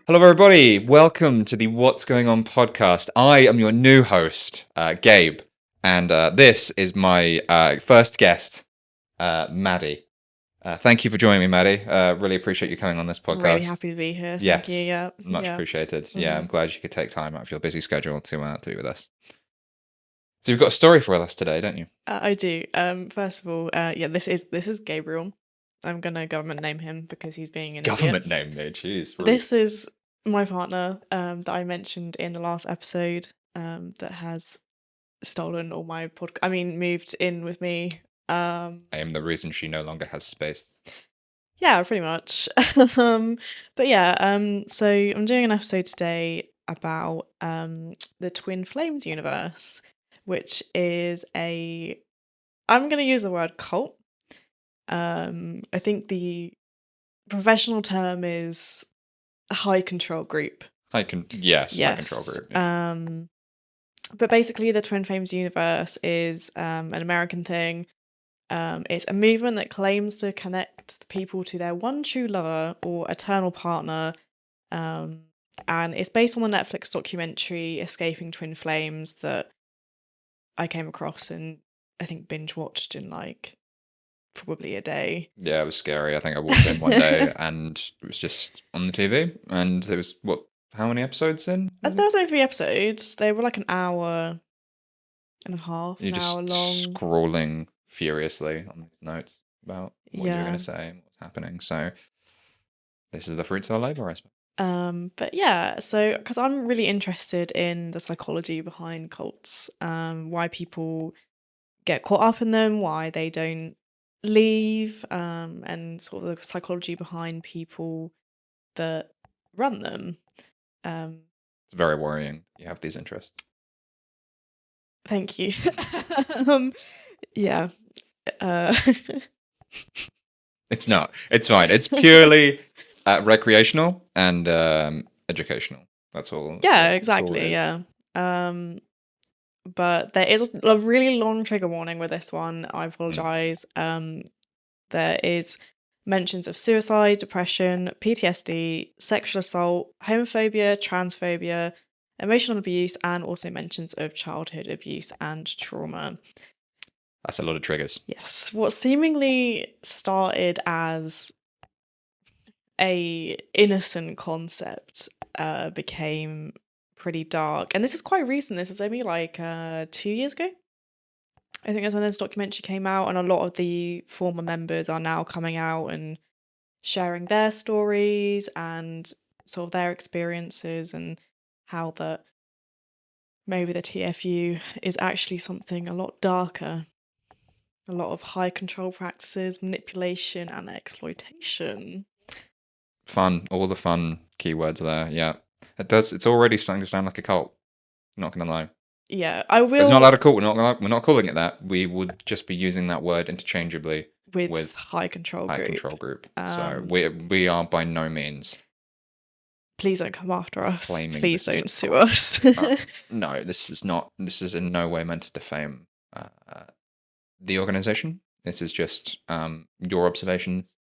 Hello, everybody. Welcome to the What's Going On podcast. I am your new host, Gabe, and this is my first guest, Maddie. Thank you for joining me, Maddie. Really appreciate you coming on this Really podcast. happy to be here. Thank you. Yes, Yeah. much Yeah. appreciated. Yeah, I'm Mhm. glad you could take time out of your busy schedule to be with us. So you've got a story for us today, don't you? I do. First of all, yeah, this is Gabriel. I'm gonna government name him because he's being an idiot. Government name, me. Jeez, rude. This is my partner, that I mentioned in the last episode, that has stolen all my moved in with me. I am the reason she no longer has space. Yeah, pretty much. um, but yeah, so I'm doing an episode today about the Twin Flames universe, which is I'm going to use the word cult. I think the professional term is a high control group. High control Yes. group. Yeah. But basically, the Twin Flames universe is an American thing. It's a movement that claims to connect people to their one true lover or eternal partner. Um, and it's based on the Netflix documentary Escaping Twin Flames that I came across and I think binge watched in probably a day. Yeah, it was scary. I think I walked in one day and it was just on the TV, and there was how many episodes in? Was There it? was only 3 episodes. They were like an hour and a half, You're an hour just long. scrolling furiously on these notes about what you were going Yeah. to say and what's happening. So this is the fruits of our labor, I suppose. But yeah, so because I'm really interested in the psychology behind cults, why people get caught up in them, why they don't leave, and sort of the psychology behind people that run them. Um, It's very worrying. You have these interests. Thank you. um, yeah. Uh, It's not. It's fine. It's purely recreational and educational. That's all. yeah, That's all it exactly. is. Yeah. Um, but there is a really long trigger warning with this one. I apologize. There is mentions of suicide, depression, PTSD, sexual assault, homophobia, transphobia, emotional abuse, and also mentions of childhood abuse and trauma. That's a lot of triggers. Yes, what seemingly started as a innocent concept became pretty dark, and this is quite recent. This is only 2 years ago. I think that's when this documentary came out, and a lot of the former members are now coming out and sharing their stories and sort of their experiences and how that maybe the TFU is actually something a lot darker. A lot of high control practices, manipulation, and exploitation. Fun. All the fun keywords there. Yeah. It does. It's already starting to sound like a cult. Not gonna lie. Yeah, I But it's not will allowed a cult. We're not calling it that. We would just be using that word interchangeably with with high control high group. control group. So Um, we are by no means Please don't come after us. claiming Please this is a don't sue cult. us. No, this is not. This is in no way meant to defame the organization. This is just your observations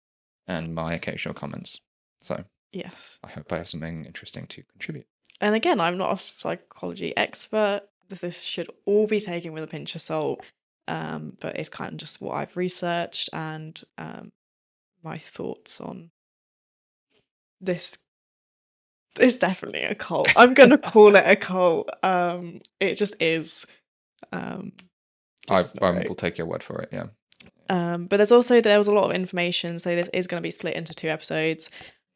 and my occasional comments. So Yes. I hope I have something interesting to contribute. And again, I'm not a psychology expert. This should all be taken with a pinch of salt. But it's kind of just what I've researched and my thoughts on this. It's definitely a cult. I'm gonna call it a cult. It just is. Um, it's not I great. will take your word for it. Yeah. But there was a lot of information, so this is going to be split into 2 episodes.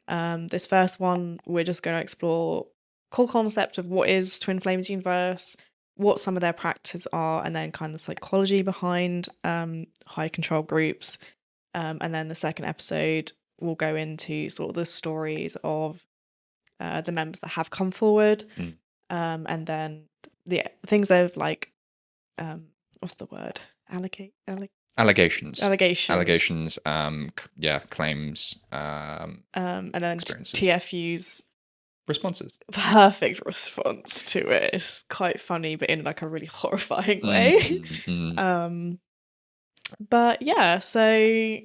This first one, we're just going to explore core concept of what is Twin Flames universe, what some of their practices are, and then kind of the psychology behind high control groups. And then the second episode will go into sort of the stories of the members that have come forward, Mm. and then the things they've what's the word? Allegations. Allegations. Allegations. Claims. And then Experiences. TFU's Responses. perfect response to it. It's quite funny, but in like a really horrifying way. Mm. But yeah, so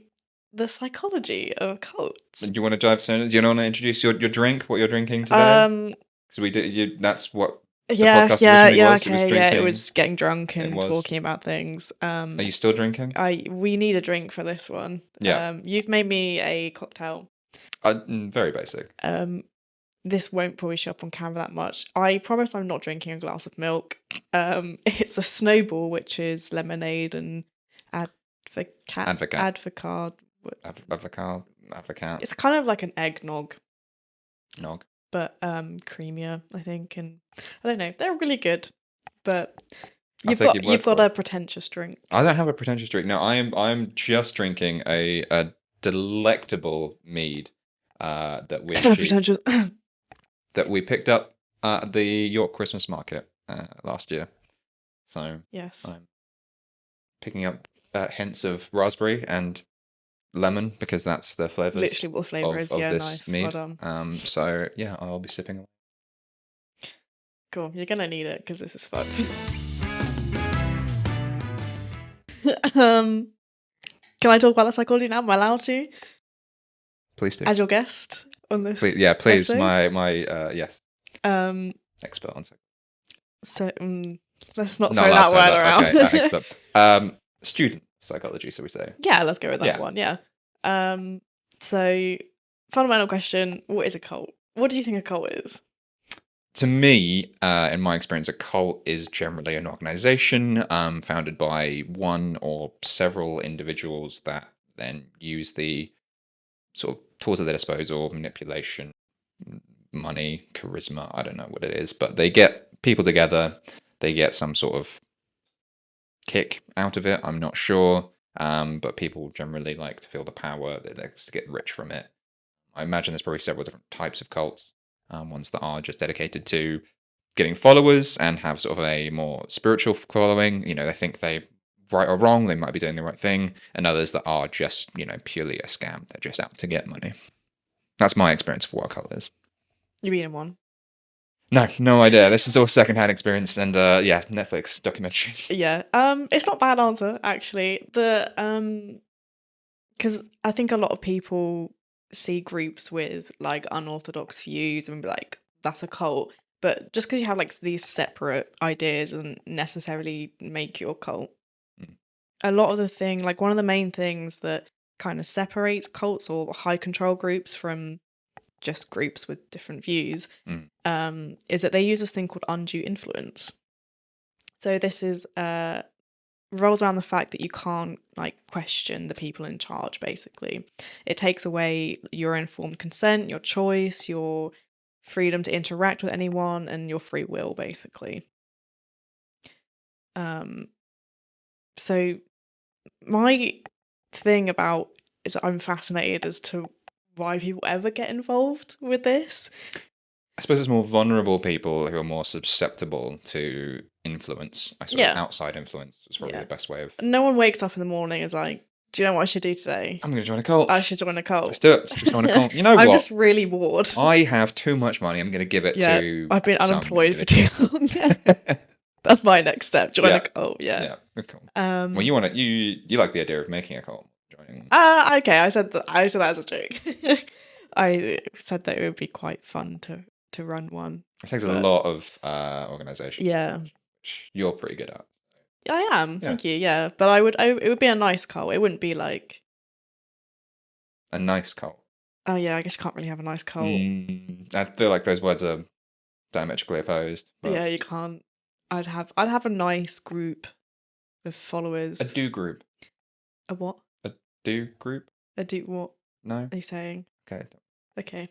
the psychology of cults. Do you want to dive soon? Do you want to introduce your drink? What you're drinking today? Because we did. That's what the podcast originally was. It was Okay, drinking. it was getting drunk and was. talking about things. Are you still drinking? We need a drink for this one. Yeah. You've made me a cocktail. Very basic. This won't probably show up on camera that much. I promise I'm not drinking a glass of milk. It's a snowball, which is lemonade and avocado. It's kind of like an eggnog. Nog. But creamier, I think, and I don't know. They're really good, but you've got a pretentious drink. I don't have a pretentious drink. No, I'm just drinking a delectable mead that we pretentious. that we picked up at the York Christmas market last year. So yes, I'm picking up hints of raspberry and lemon because that's the flavors. Literally what the flavour is. Yeah, this nice. mead. Well done. So yeah, I'll be sipping away. Cool. You're gonna need it because this is fucked. Can I talk about the psychology now? Am I allowed to? Please do. As your guest on this. Please, yeah, please. Episode? My yes. Expert on psychology. So let's not throw that word around. Okay, expert. Student psychology, so we say. Yeah, let's go with that one. Yeah. So fundamental question: what is a cult? What do you think a cult is? To me, in my experience, a cult is generally an organization founded by one or several individuals that then use the sort of tools at their disposal, manipulation, money, charisma, I don't know what it is, but they get people together, they get some sort of kick out of it, I'm not sure, but people generally like to feel the power, they like to get rich from it. I imagine there's probably several different types of cults. Ones that are just dedicated to getting followers and have sort of a more spiritual following. You know, they think they right or wrong, they might be doing the right thing, and others that are just, you know, purely a scam. They're just out to get money. That's my experience of what a cult is. You been in one? No idea. This is all secondhand experience and Netflix documentaries. Yeah. It's not a bad answer, actually. Because I think a lot of people see groups with like unorthodox views and be like, that's a cult. But just because you have like these separate ideas doesn't necessarily make you a cult. A lot of the thing, like one of the main things that kind of separates cults or high control groups from just groups with different views is that they use this thing called undue influence. So this is revolves around the fact that you can't like question the people in charge. Basically, it takes away your informed consent, your choice, your freedom to interact with anyone, and your free will, basically. So my thing about is that I'm fascinated as to why people ever get involved with this. I suppose it's more vulnerable people who are more susceptible to influence. I suppose outside influence is probably the best way of... No one wakes up in the morning and is like, do you know what I should do today? I'm going to join a cult. I should join a cult. Let's do it. Let's join a cult. You know what? I'm just really bored. I have too much money. I'm going to give it to... I've been unemployed for too long. That's my next step. Join a cult. Yeah, cool. Well, you want to... You like the idea of making a cult. Joining. Okay. I said that as a joke. I said that it would be quite fun to run one. It takes a lot of organisation. Yeah. Which you're pretty good at. I am. Thank you. Yeah, but it would be a nice cult. It wouldn't be like a nice cult. Oh yeah, I guess you can't really have a nice cult. I feel like those words are diametrically opposed. But... Yeah, you can't. I'd have a nice group of followers. A do group. A what? A do group. A do what? No. Are you saying? Okay.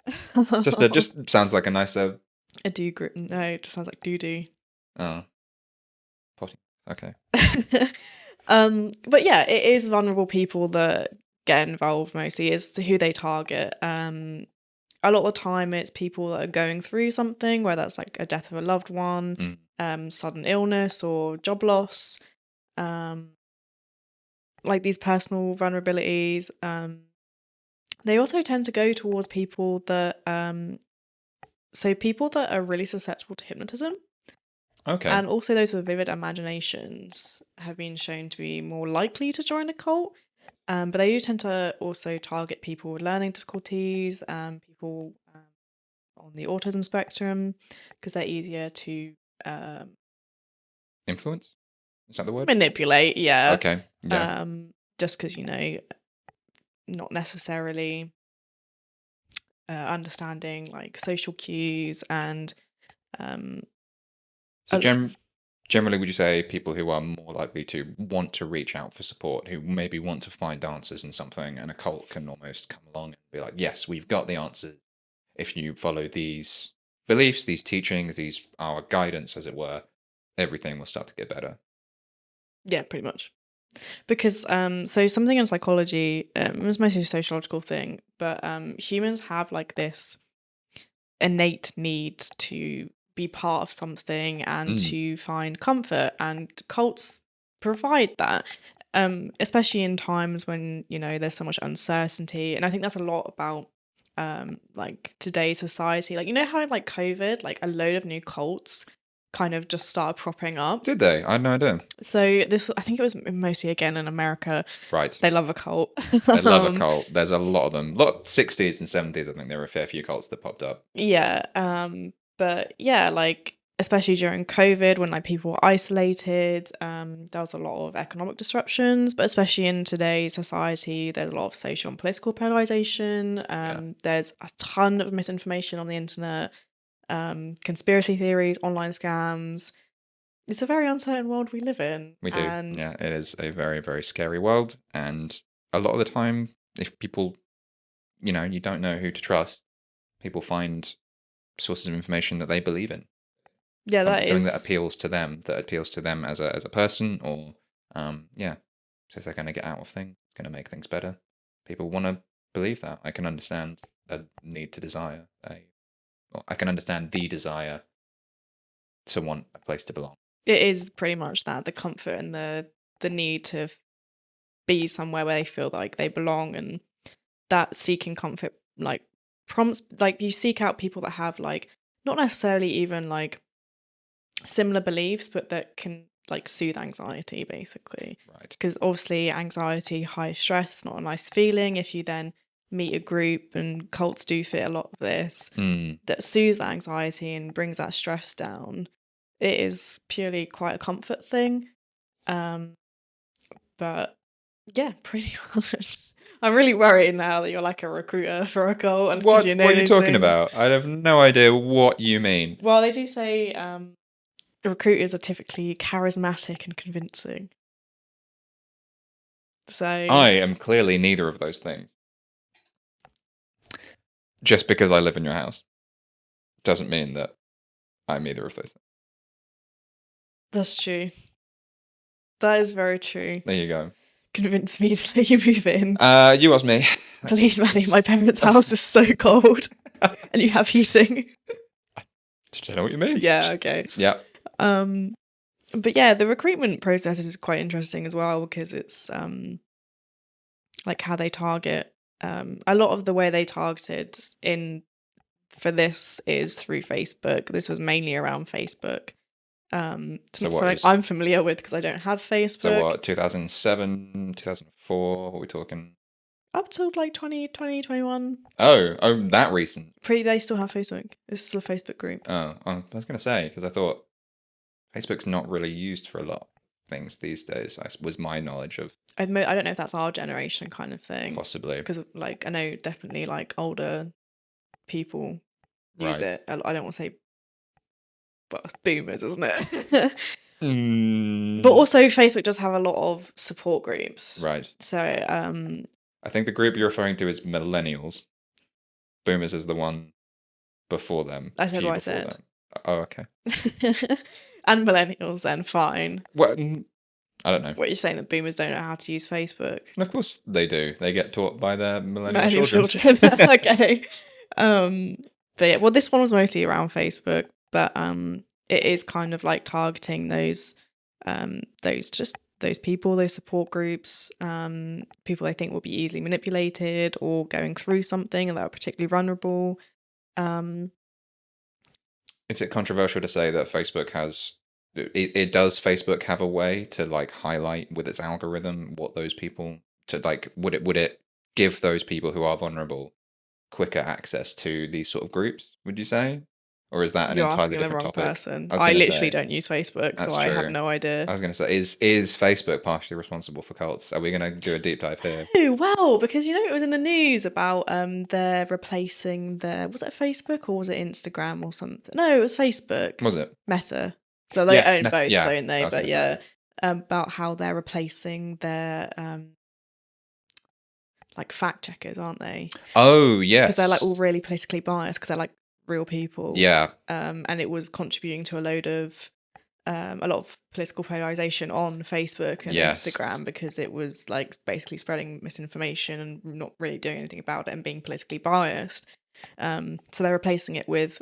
Just sounds like a nicer. A do group. No, it just sounds like doo-doo. Oh. Potty. Okay. But yeah, it is vulnerable people that get involved mostly. It's who they target. A lot of the time it's people that are going through something, whether that's like a death of a loved one, sudden illness or job loss, like these personal vulnerabilities. They also tend to go towards people that people that are really susceptible to hypnotism. Okay. And also those with vivid imaginations have been shown to be more likely to join a cult. But they do tend to also target people with learning difficulties, people on the autism spectrum, because they're easier to um, Influence? Is that the word? manipulate. Yeah, Okay. Yeah. just because not necessarily understanding like social cues and um, So a- generally, would you say people who are more likely to want to reach out for support, who maybe want to find answers in something, and a cult can almost come along and be like, yes, we've got the answers. If you follow these beliefs, these teachings, these our guidance, as it were, everything will start to get better. yeah, pretty much. Because so something in psychology, it was mostly a sociological thing, but humans have like this innate need to be part of something and Mm, to find comfort, and cults provide that, especially in times when there's so much uncertainty. And I think that's a lot about like today's society, like how in like COVID, like a load of new cults kind of just started propping up. did they? I had no idea. So this, I think it was mostly again in America. Right. They love a cult. I love a um cult. There's a lot of them. Lot 60s and 70s, I think there were a fair few cults that popped up. Yeah, but yeah, like especially during COVID when like people were isolated, there was a lot of economic disruptions, but especially in today's society, there's a lot of social and political polarization. Yeah, There's a ton of misinformation on the internet, conspiracy theories, online scams. It's a very uncertain world we live in, we do. and Yeah, it is a very, very scary world. And a lot of the time, if people, you don't know who to trust, people find sources of information that they believe in. yeah, that Something that is. appeals to them, as a person, or yeah, says they're going to get out of things, it's going to make things better. People want to believe that. I can understand a need to desire or I can understand the desire to want a place to belong. It is pretty much that, the comfort and the need to be somewhere where they feel like they belong, and that seeking comfort like prompts, like you seek out people that have like not necessarily even like similar beliefs, but that can like soothe anxiety basically. Right. Because obviously anxiety, high stress is not a nice feeling. If you then meet a group, and cults do fit a lot of this, Mm. that soothes that anxiety and brings that stress down, it is purely quite a comfort thing. Um, but yeah, pretty much. I'm really worried now that you're like a recruiter for a cult and because you What know are you these talking things. about? I have no idea what you mean. Well, they do say recruiters are typically charismatic and convincing. So I am clearly neither of those things. Just because I live in your house doesn't mean that I'm either of those things. that's true. That is very true. There you go. Convince me to let you move in. You asked me. Please, Maddie, my parents' house is so cold and you have heating. Do you know what you mean? Yeah, okay. Yeah. Um, but yeah, the recruitment process is quite interesting as well, because it's like how they target. A lot of the way they targeted in for this is through Facebook. This was mainly around Facebook. It's So not what something is I'm familiar with because I don't have so Facebook. what 2007, 2004, what are we talking? Up till like 2020, 21. Oh, that recent. They still have Facebook. It's still a Facebook group. Oh, I was going to say because I thought Facebook's not really used for a lot of things these days. Was my knowledge of I don't know if that's our generation kind of thing, possibly. because like I know definitely like older people use Right. it. I don't want to say, well, it's boomers, isn't it? But also Facebook does have a lot of support groups. Right. So I think the group you're referring to is millennials. Boomers is the one before them. I said Few what I before said. them. Oh, okay. And millennials then, fine. Well, I don't know. What, you're saying that boomers don't know how to use Facebook? And of course they do. They get taught by their millennial Millennial children. children. Okay. But yeah, well, this one was mostly around Facebook, but it is kind of like targeting those people, those support groups, people they think will be easily manipulated or going through something and that are particularly vulnerable. Um, Is it controversial to say that Facebook has it does Facebook have a way to like highlight with its algorithm what those people to like would it give those people who are vulnerable quicker access to these sort of groups, would you say? Or is that an You're entirely asking the different wrong topic? person. I was I gonna literally say, don't use Facebook, so that's I have true. no idea. I was gonna say, is Facebook partially responsible for cults? Are we gonna do a deep dive here? Oh, well, because it was in the news about they're replacing was it Facebook or was it Instagram or something? No, it was Facebook. Was it? Meta. So they Yes, own both, yeah, don't they? I was But gonna say. yeah, about how they're replacing their like fact checkers, aren't they? Oh, Because they're like all yes. really politically biased because they're like real people. Yeah, And it was contributing to a lot of political polarization on Facebook and yes. Instagram because it was like basically spreading misinformation and not really doing anything about it and being politically biased. So they're replacing it with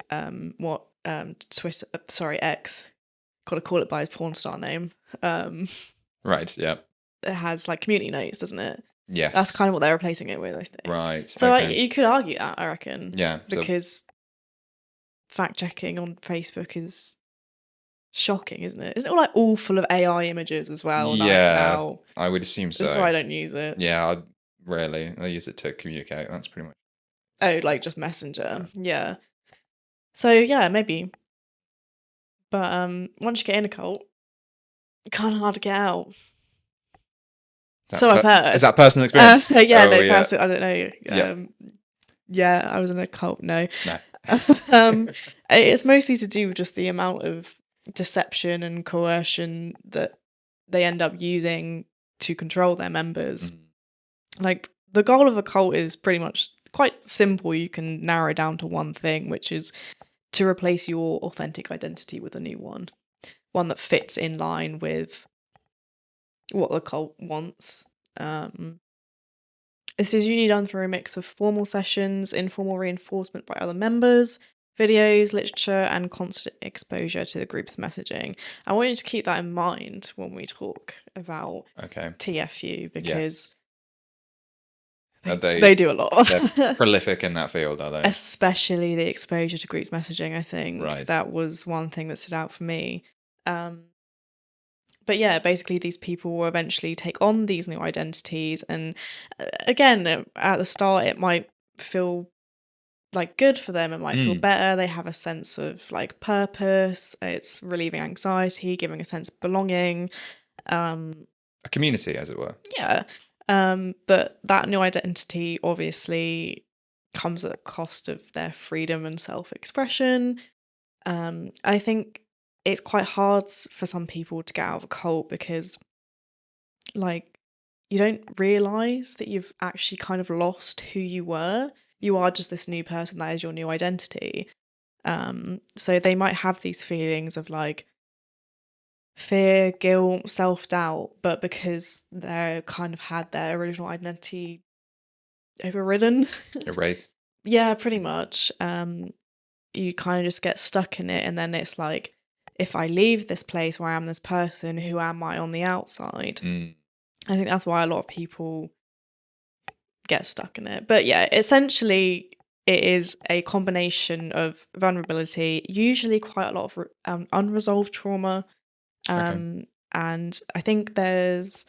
what Twitter, sorry, X, gotta call it by his porn star name. Right, yeah. It has like community notes, doesn't it? That's kind of Yes. what they're replacing it with, I think. Right, So okay. you could argue that, I reckon, Yeah, so because fact checking on Facebook is shocking, isn't it? Isn't it all like all full of AI images as well? Like yeah, now, I would assume this is why so. I don't use it. Yeah, I use it to communicate. That's pretty much Oh, like just yeah. Messenger. Yeah. So yeah, maybe. But once you get in a cult, kind of hard to get out. So I've Is heard. that personal experience? Yeah, Oh no, yeah, person, I don't know. yeah. Yeah, I was in a cult. No, No. um, it's mostly to do with just the amount of deception and coercion that they end up using to control their members. Mm, Like the goal of a cult is pretty much quite simple. You can narrow down to one thing, which is to replace your authentic identity with a new one that fits in line with what the cult wants. This is usually done through a mix of formal sessions, informal reinforcement by other members, videos, literature, and constant exposure to the group's messaging. I want you to keep that in mind when we talk about okay. TFU Yeah. because Are they do a they're lot. prolific in that field, are they? Especially the exposure to groups messaging, I think. Right. That was one thing that stood out for me. But yeah, basically these people will eventually take on these new identities and again, at the start it might feel like good for them, it might feel Mm, better, they have a sense of like purpose, it's relieving anxiety, giving a sense of belonging. Um a community, as it were. yeah. But that new identity obviously comes at the cost of their freedom and self-expression. I think it's quite hard for some people to get out of a cult because, like, you don't realize that you've actually kind of lost who you were. You are just this new person that is your new identity. So they might have these feelings of like fear, guilt, self doubt, but because they kind of had their original identity overridden, Erase. yeah, pretty much. You kind of just get stuck in it, and then it's like, if I leave this place where I am this person, who am I on the outside? Mm, I think that's why a lot of people get stuck in it. But yeah, essentially, it is a combination of vulnerability, usually quite a lot of unresolved trauma. okay. And I think there's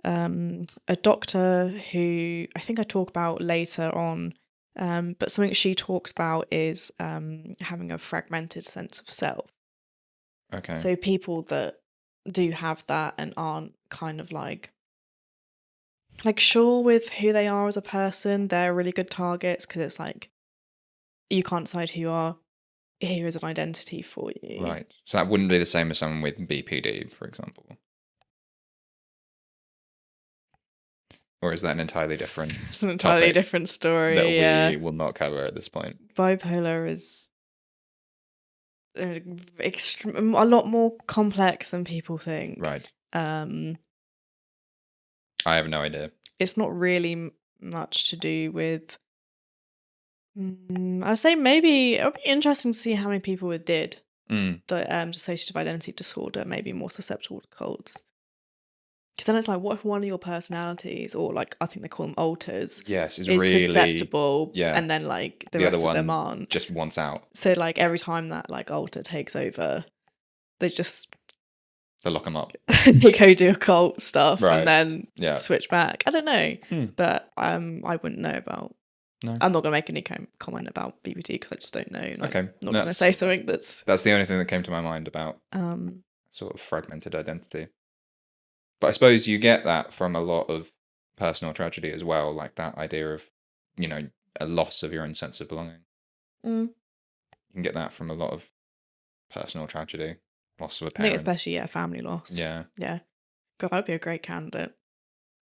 a doctor who I think I talk about later on. But something she talks about is having a fragmented sense of self. Okay. So people that do have that and aren't kind of like sure with who they are as a person, they're really good targets because it's like you can't decide who you are. Here is an identity for you. Right. So that wouldn't be the same as someone with BPD, for example. Or is that an entirely different It's an entirely topic different that story. Yeah, we will not cover at this point? bipolar is a lot more complex than people think. Right. Um, I have no idea. it's not really much to do with. I'd say maybe it would be interesting to see how many people with Mm, dissociative identity disorder may be more susceptible to cults. Because then it's like, what if one of your personalities, or like I think they call them alters, yes, is is really susceptible, yeah. and then like the The other rest of them one aren't. just wants out. So like every time that like alter takes over, they just To lock them up. they go do occult stuff Right. and then Yeah. switch back. I don't know, Hmm. but I wouldn't know about. No. I'm not gonna make any comment about BBT because I just don't know. And Okay. I'm not gonna say something that's the only thing that came to my mind about sort of fragmented identity. But I suppose you get that from a lot of personal tragedy as well, like that idea of, you know, a loss of your own sense of belonging. Mm. You can get that from a lot of personal tragedy, loss of a I think parent. especially family loss. Yeah. Yeah. God, I'd be a great candidate.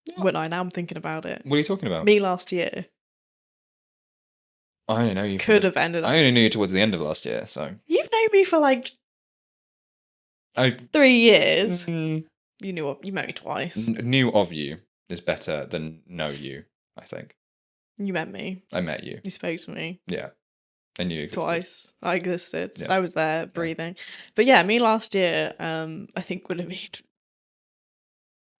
Yeah. Wouldn't I? Now I'm thinking about it. What are you talking about? Me last year I only know you. could have ended up. I only knew you towards the end of last year, so. You've known me for like I 3 years. mm, You met me twice. knew of you is better than know you, I think. You met me. I met you. You spoke to me Yeah. I knew you existed. twice. I existed. Yeah. I was there breathing. But yeah, me last year, I think would have been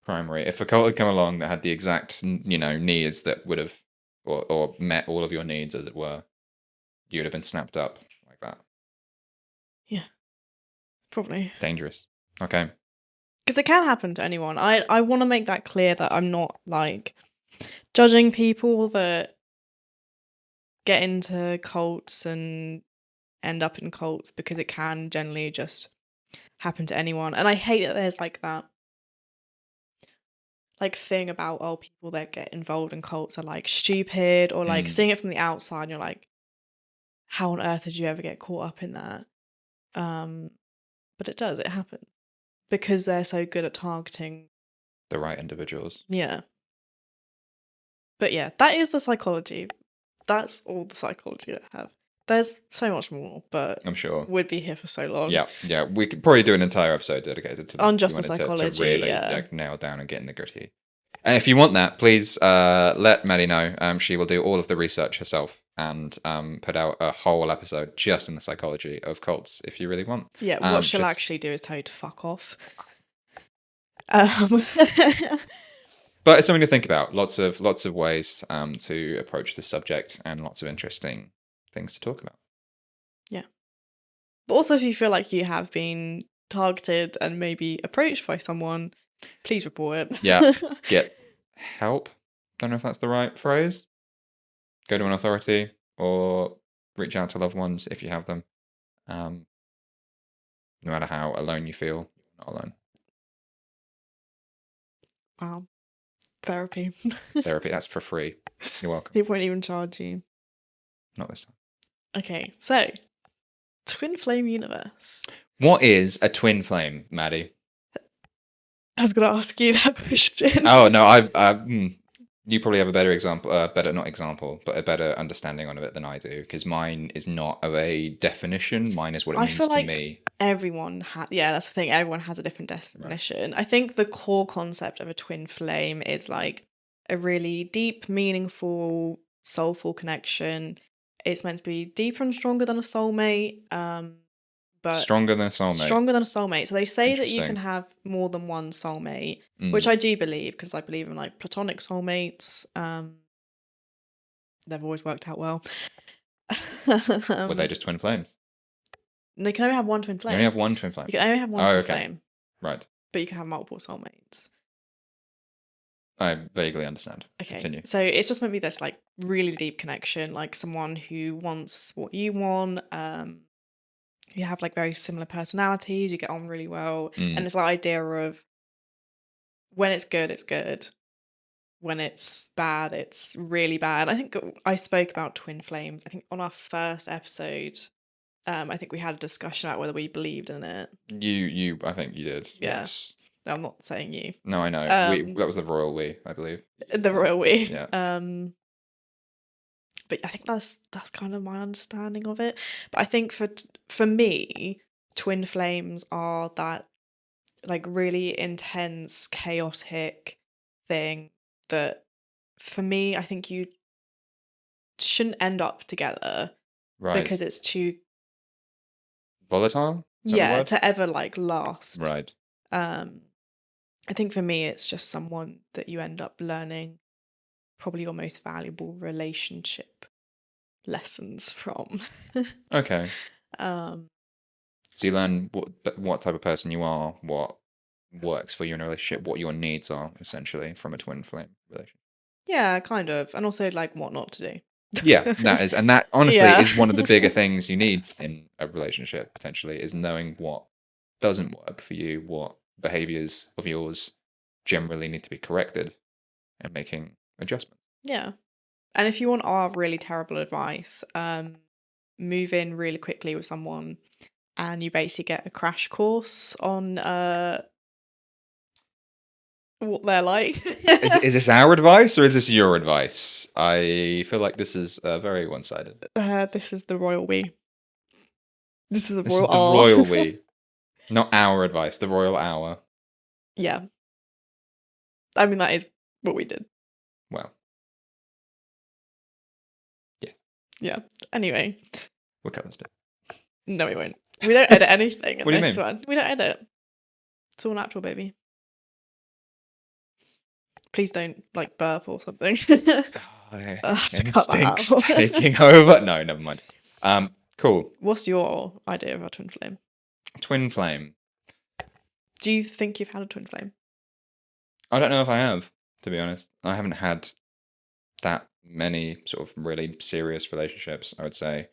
Primary. If a cult had come along that had the exact, needs that would have, or met all of your needs, as it were, you would have been snapped up like that. probably. Dangerous. Okay. Because it can happen to anyone. I want to make that clear that I'm not like judging people that get into cults and end up in cults because it can generally just happen to anyone. And I hate that there's like that like thing about people that get involved in cults are like stupid or like seeing it from the outside and you're like, how on earth did you ever get caught up in that? But it happens because they're so good at targeting The right individuals. Yeah. But yeah, that is the psychology. That's all the psychology I have. There's so much more, but I'm sure. we'd be here for so long. Yeah. We could probably do an entire episode dedicated to On if just you the wanted psychology, to really yeah. like, nail down and get in the gritty. And if you want that, please let Maddie know. She will do all of the research herself and put out a whole episode just in the psychology of cults if you really want. Yeah, what she'll actually do is tell you to fuck off. But it's something to think about. Lots of ways to approach this subject and lots of interesting things to talk about. Yeah. But also if you feel like you have been targeted and maybe approached by someone, please report it. Yeah. Get help. Don't know if that's the right phrase. Go to an authority or reach out to loved ones if you have them. No matter how alone you feel, you're not alone. Wow. Therapy. Therapy, that's for free. You're welcome. They won't even charge you. Not this time. Okay, so twin flame universe. What is a twin flame, Maddie? I was going to ask you that question. Oh, no, you probably have a better example, a better understanding on it than I do, because mine is not of a definition. Mine is what it means feel to like me. Everyone that's the thing. Everyone has a different definition. Right. I think the core concept of a twin flame is like a really deep, meaningful, soulful connection. It's meant to be deeper and stronger than a soulmate. But stronger than a soulmate. Stronger than a soulmate. So they say that you can have more than one soulmate, which I do believe because I believe in like platonic soulmates. They've always worked out well. Were they just twin flames? No, you can only have one twin flame. You only have one twin flame. You can only have one twin flame. Right. But you can have multiple soulmates. I vaguely understand. Okay. Continue. So it's just maybe this like really deep connection, like someone who wants what you want. You have like very similar personalities, you get on really well. And it's the idea of when it's good, it's good. When it's bad, it's really bad. I think I spoke about twin flames. I think on our first episode, I think we had a discussion about whether we believed in it. I think you did. Yeah. Yes. No, I'm not saying you. No, I know. That was the royal we, I believe. The royal we. Yeah. But I think that's kind of my understanding of it. But I think for me, twin flames are that like really intense, chaotic thing that for me, I think you shouldn't end up together. Right. Because it's too volatile? Yeah, to ever like last. Right. I think for me it's just someone that you end up learning probably your most valuable relationship lessons from. Okay. So you learn what type of person you are, what works for you in a relationship, what your needs are essentially from a twin flame relationship. Yeah, kind of. And also like what not to do. Yeah, that honestly Yeah. is one of the bigger things you need in a relationship potentially, is knowing what doesn't work for you, what behaviors of yours generally need to be corrected, and making adjustments. Yeah. And if you want our really terrible advice, move in really quickly with someone and you basically get a crash course on what they're like. Is this our advice or is this your advice? I feel like this is very one-sided. This is the royal we. This is the This is royal the R. royal we, not our advice, the royal hour. Yeah. I mean, that is what we did. Well, yeah, Yeah. Anyway, we'll cut this bit. no, we won't. We don't edit anything in What do you this mean? one. We don't edit. It's all natural, baby. Please don't like burp or something. Oh, yeah. I have to cut that Instincts out. taking over. No, never mind. Cool. What's your idea of a twin flame? Twin flame. Do you think you've had a twin flame? I don't know if I have, to be honest. I haven't had that many sort of really serious relationships, I would say.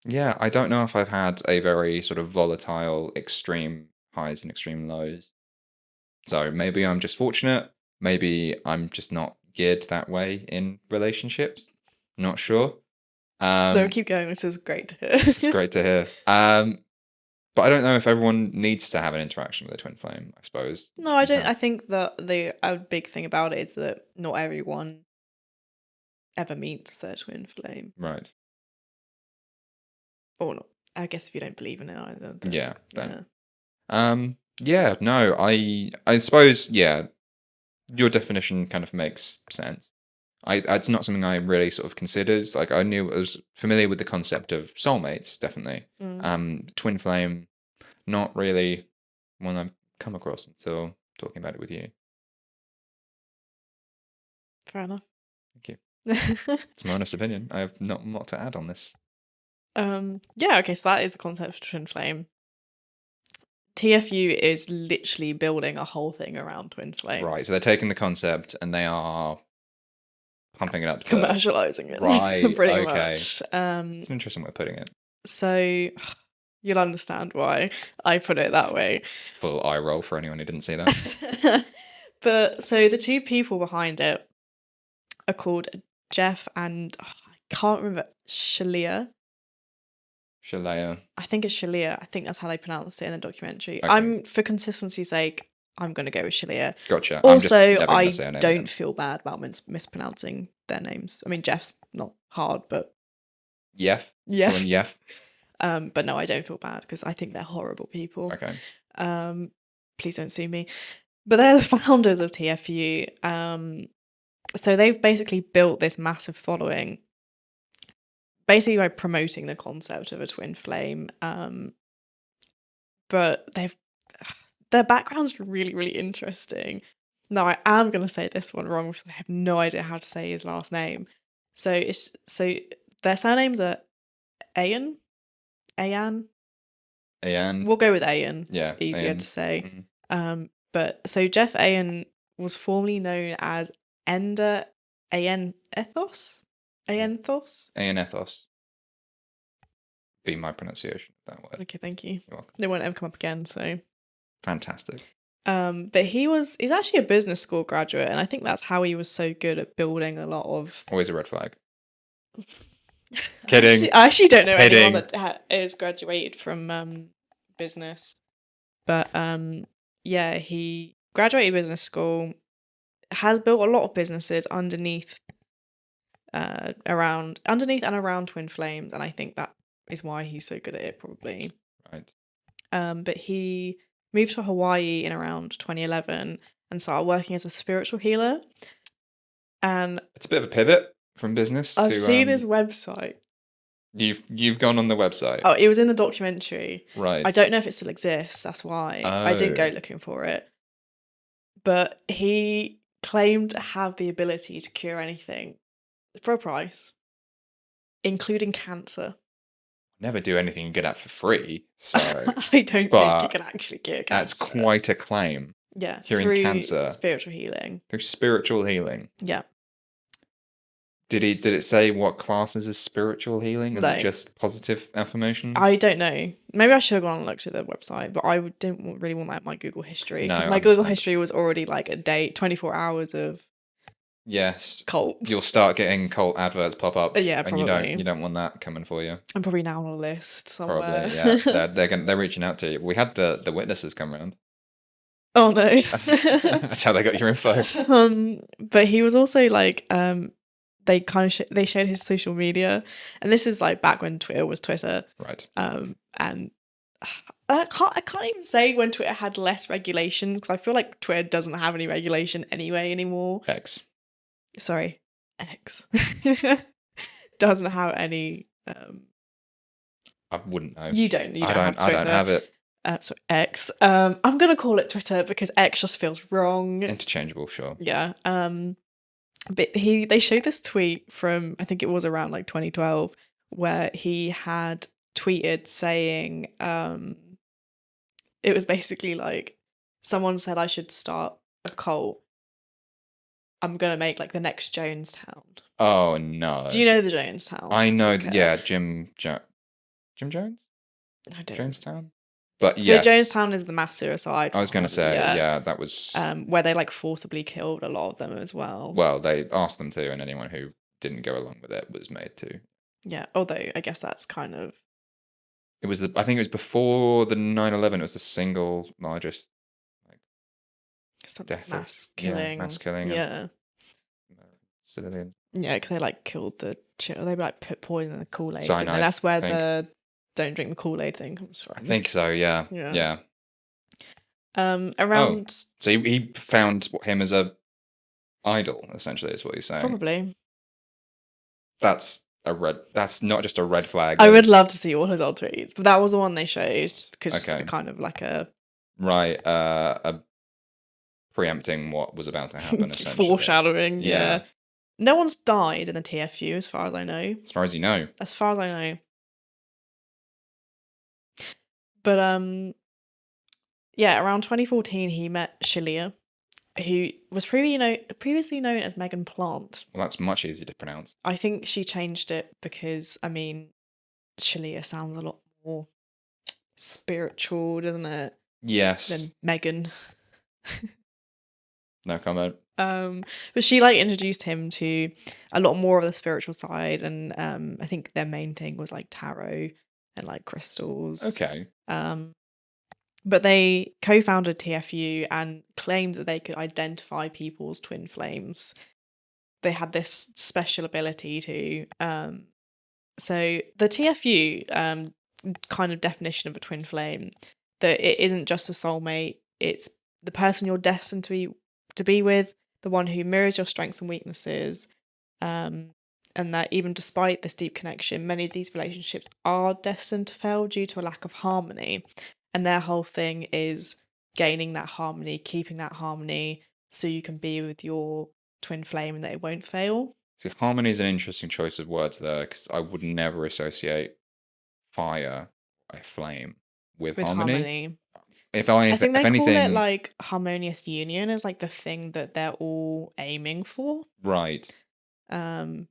Yeah, I don't know if I've had a very sort of volatile, extreme highs and extreme lows. So maybe I'm just fortunate. Maybe I'm just not geared that way in relationships. Not sure. No, keep going. This is great to This is hear. great to hear. But I don't know if everyone needs to have an interaction with a twin flame, I suppose. No, I You don't. have- I think that a big thing about it is that not everyone ever meets their twin flame. Right. Or not. I guess if you don't believe in it either, then Yeah, yeah. then. Yeah, no, I suppose, yeah, your definition kind of makes sense. It's not something I really sort of considered. Like I was familiar with the concept of soulmates, definitely. Twin flame, not really one I've come across until talking about it with you. Fair enough. Thank you. It's my honest opinion. I have not a lot to add on this. Yeah, okay, so that is the concept of twin flame. TFU is literally building a whole thing around twin flames. Right, so they're taking the concept and they are pumping it up to commercializing it. Right, pretty okay. much. It's an interesting way of putting it. So you'll understand why I put it that way. Full eye roll for anyone who didn't see that. But so the two people behind it are called Jeff and I can't remember Shalia. Shalaya. I think it's Shalia. I think that's how they pronounced it in the documentary. Okay. I'm for consistency's sake, I'm going to go with Shalia. Gotcha. Also, I I say her name don't again. feel bad about mispronouncing their names. I mean, Jeff's not hard, but Yef. yeah. Yef. But no, I don't feel bad because I think they're horrible people. Okay. Please don't sue me. But they're the founders of TFU. So they've basically built this massive following, basically by promoting the concept of a twin flame. But their background's really, really interesting. Now I am gonna say this one wrong because I have no idea how to say his last name. So their surnames are Ayan. Ayan. Ayan. We'll go with Ayan. Yeah. Easier Ayan. to say. Mhm. But so Jeff Ayan was formerly known as Ender Ayanethos. Ayanthos. Ayanethos. Be my pronunciation of that word. Okay, thank you. You're welcome. They won't ever come up again. So, Fantastic. but he's actually a business school graduate, and I think that's how he was so good at building a lot of. Always a red flag. Kidding. I actually don't know Kidding. anyone that is graduated from business, but yeah, he graduated business school, has built a lot of businesses underneath and around twin flames, and I think that is why he's so good at it, probably. Right. But he moved to Hawaii in around 2011 and started working as a spiritual healer. And It's a bit of a pivot from business to. I've seen his website. You've gone on the website. Oh, it was in the documentary. Right. I don't know if it still exists. That's why I didn't go looking for it. But he claimed to have the ability to cure anything for a price, including cancer. never do anything you get at for free. So I don't think you but can actually cure that's cancer. quite a claim. Yeah, Curing through cancer spiritual healing. through spiritual healing. Yeah. Did it say what classes as spiritual healing? Is it No. just positive affirmations? I don't know. Maybe I should have gone and looked at their website, but I didn't really want that in my Google history No, because my Google understand. history was already like a day, 24 hours of Yes. cult. You'll start getting cult adverts pop up. Yeah, And you probably. don't want that coming for you. I'm probably now on a list somewhere. Probably, yeah. They're reaching out to you. We had the witnesses come around. Oh no. That's how they got your info. But he was also like, they kind of they showed his social media, and this is like back when Twitter was Twitter. Right. And I can't even say when Twitter had less regulations because I feel like Twitter doesn't have any regulation anyway anymore. X. Sorry, X doesn't have any. I wouldn't know. You don't. You I don't have don't. I Twitter. don't have it. So X. I'm gonna call it Twitter because X just feels wrong. Interchangeable, sure. Yeah. But they showed this tweet from I think it was around like 2012 where he had tweeted saying it was basically like someone said I should start a cult. I'm gonna make like the next Jonestown. Oh no. Do you know the Jonestown? I know. massacre? Yeah, Jim Jones. I don't. Jonestown. But So yes, Jonestown is the mass suicide. I was going to one, say, yeah, that was. where they like forcibly killed a lot of them as well. Well, they asked them to, and anyone who didn't go along with it was made to. Yeah, although I guess that's kind of. It was I think it was before the 9/11. It was the single largest death mass killing. mass killing. Yeah. Civilians. Yeah, because they like killed the they like put poison in the Kool-Aid. Cyanide, And that's where I think. the don't drink the Kool-Aid thing comes from. I think so. Yeah. Yeah. Yeah. Around So he found him as a idol, essentially, is what you're saying. probably. That's not just a red flag. I would love to see all his old tweets, but that was the one they showed because Okay. it's kind of like a right, preempting what was about to happen, essentially. foreshadowing. Yeah. Yeah. No one's died in the TFU, as far as I know. As far as you know. As far as I know. But yeah, around 2014 he met Shalia, who was previously known as Megan Plant. Well, that's much easier to pronounce. I think she changed it because I mean Shalia sounds a lot more spiritual, doesn't it? Yes. Than Megan. No comment. But she like introduced him to a lot more of the spiritual side, and I think their main thing was like tarot and like crystals. Okay. But they co-founded TFU and claimed that they could identify people's twin flames. They had this special ability to. So the TFU kind of definition of a twin flame, that it isn't just a soulmate, it's the person you're destined to be with, the one who mirrors your strengths and weaknesses, and that even despite this deep connection, many of these relationships are destined to fail due to a lack of harmony. And their whole thing is gaining that harmony, keeping that harmony, so you can be with your twin flame and that it won't fail. So harmony is an interesting choice of words there, because I would never associate fire, a flame, with harmony. I think they anything, call it like harmonious union is like the thing that they're all aiming for. Right. I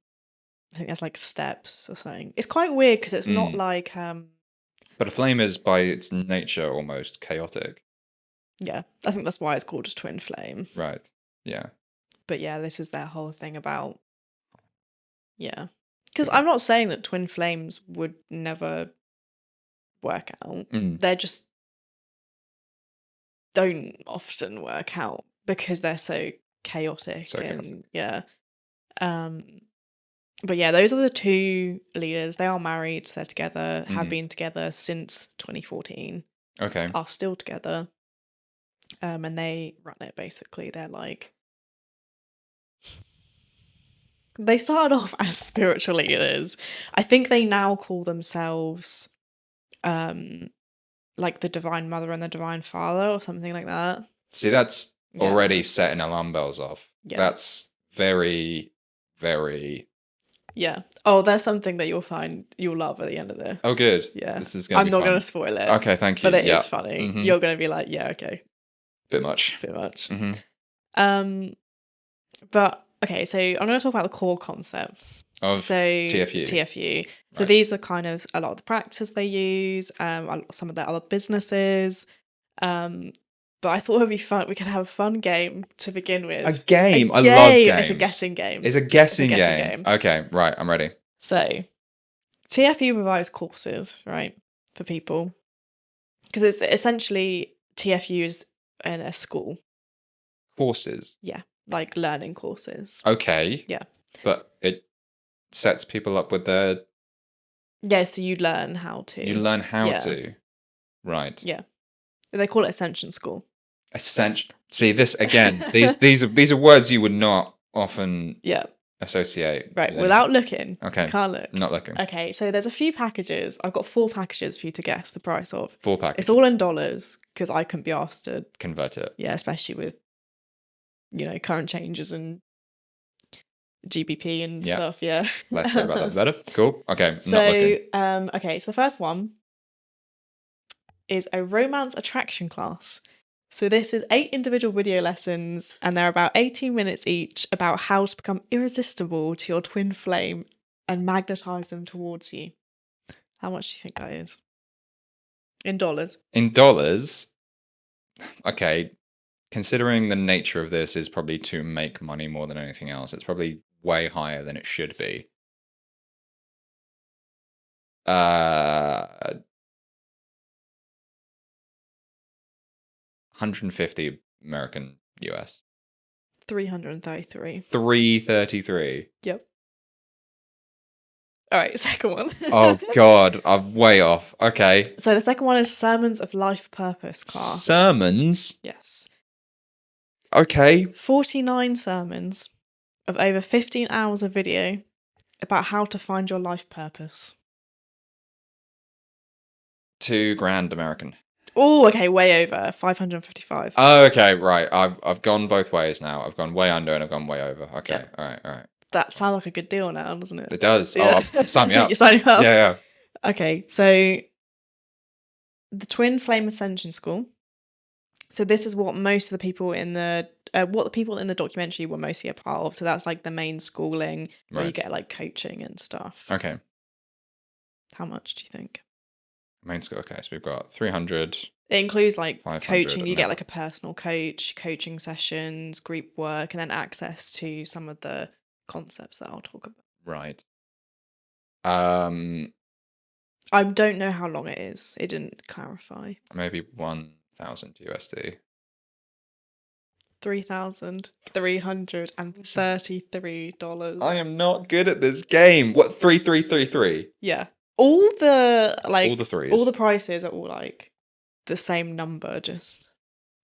think there's like steps or something. It's quite weird because it's not like But a flame is by its nature almost chaotic. Yeah, I think that's why it's called a twin flame. Right. Yeah. But yeah, this is their whole thing about. Yeah, because I'm not saying that twin flames would never work out. They're just don't often work out because they're so chaotic. Yeah. But yeah, those are the two leaders. They are married, they're together, have been together since 2014. Okay. Are still together. And they run it basically. They're like they started off as spiritual leaders. I think they now call themselves like the Divine Mother and the Divine Father or something like that. See, that's already setting alarm bells off. Yeah. That's very, very Yeah. Oh, there's something that you'll love at the end of this. Oh, good. Yeah. This is gonna I'm be not fun. gonna spoil it. Okay, thank you. But it Yeah. is funny. Mhm. You're gonna be like, yeah, okay, Bit much. bit much. hmm Um, but okay, so I'm gonna talk about the core concepts. Of So TFU. TFU. So Right. these are kind of a lot of the practices they use, some of their other businesses. But I thought it would be fun. We could have a fun game to begin with. A game. I love Game. games. It's a guessing game. It's a guessing guessing game. game. Okay, right. I'm ready. So TFU provides courses, right, for people because it's essentially TFU is in a school. Courses. Yeah, like learning courses. Okay. Yeah. But it sets people up with their. Yeah, so you learn how to. You learn how Yeah. to. Right. Yeah. They call it Ascension School. Essential. See this again. These are words you would not often Yeah. associate. Right. with Without anything. looking. Okay. Can't look. Not looking. Okay, so there's a few packages. I've got 4 packages for you to guess the price of. 4 packages. It's all in dollars because I couldn't be asked to. Convert it. Yeah, especially with current changes and GBP and Yeah. stuff. Yeah. Let's say about that better. Cool. Okay. Not So looking. okay, so the first one is a romance attraction class. So this is 8 individual video lessons, and they're about 18 minutes each about how to become irresistible to your twin flame and magnetize them towards you. How much do you think that is? In dollars. In dollars. Okay. Considering the nature of this is probably to make money more than anything else, it's probably way higher than it should be. 150 American US. 333. 333. Yep. All right, second one. Oh God, I'm way off. Okay. So the second one is Sermons of Life Purpose class. Sermons. Yes. Okay. 49 sermons of over 15 hours of video about how to find your life purpose. $2,000 American. Oh, okay, way over 555. Oh, okay, right. I've gone both ways now. I've gone way under and I've gone way over. Okay, Yeah. all right. That sounds like a good deal now, doesn't it? It does. Yeah. Oh, sign me up. You're signing up. Yeah. Okay, so the Twin Flame Ascension School. So this is what most of the people in the documentary were mostly a part of. So that's like the main schooling where you Right. get like coaching and stuff. Okay. How much do you think? Main school. Okay, so we've got 300. It includes like 500 coaching. You and get then- like a personal coach, coaching sessions, group work, and then access to some of the concepts that I'll talk about. Right. I don't know how long it is. It didn't clarify. Maybe 1,000 USD. $3,333. I am not good at this game. What? 3,333. Yeah. All the like All the threes. all the prices are all like the same number, just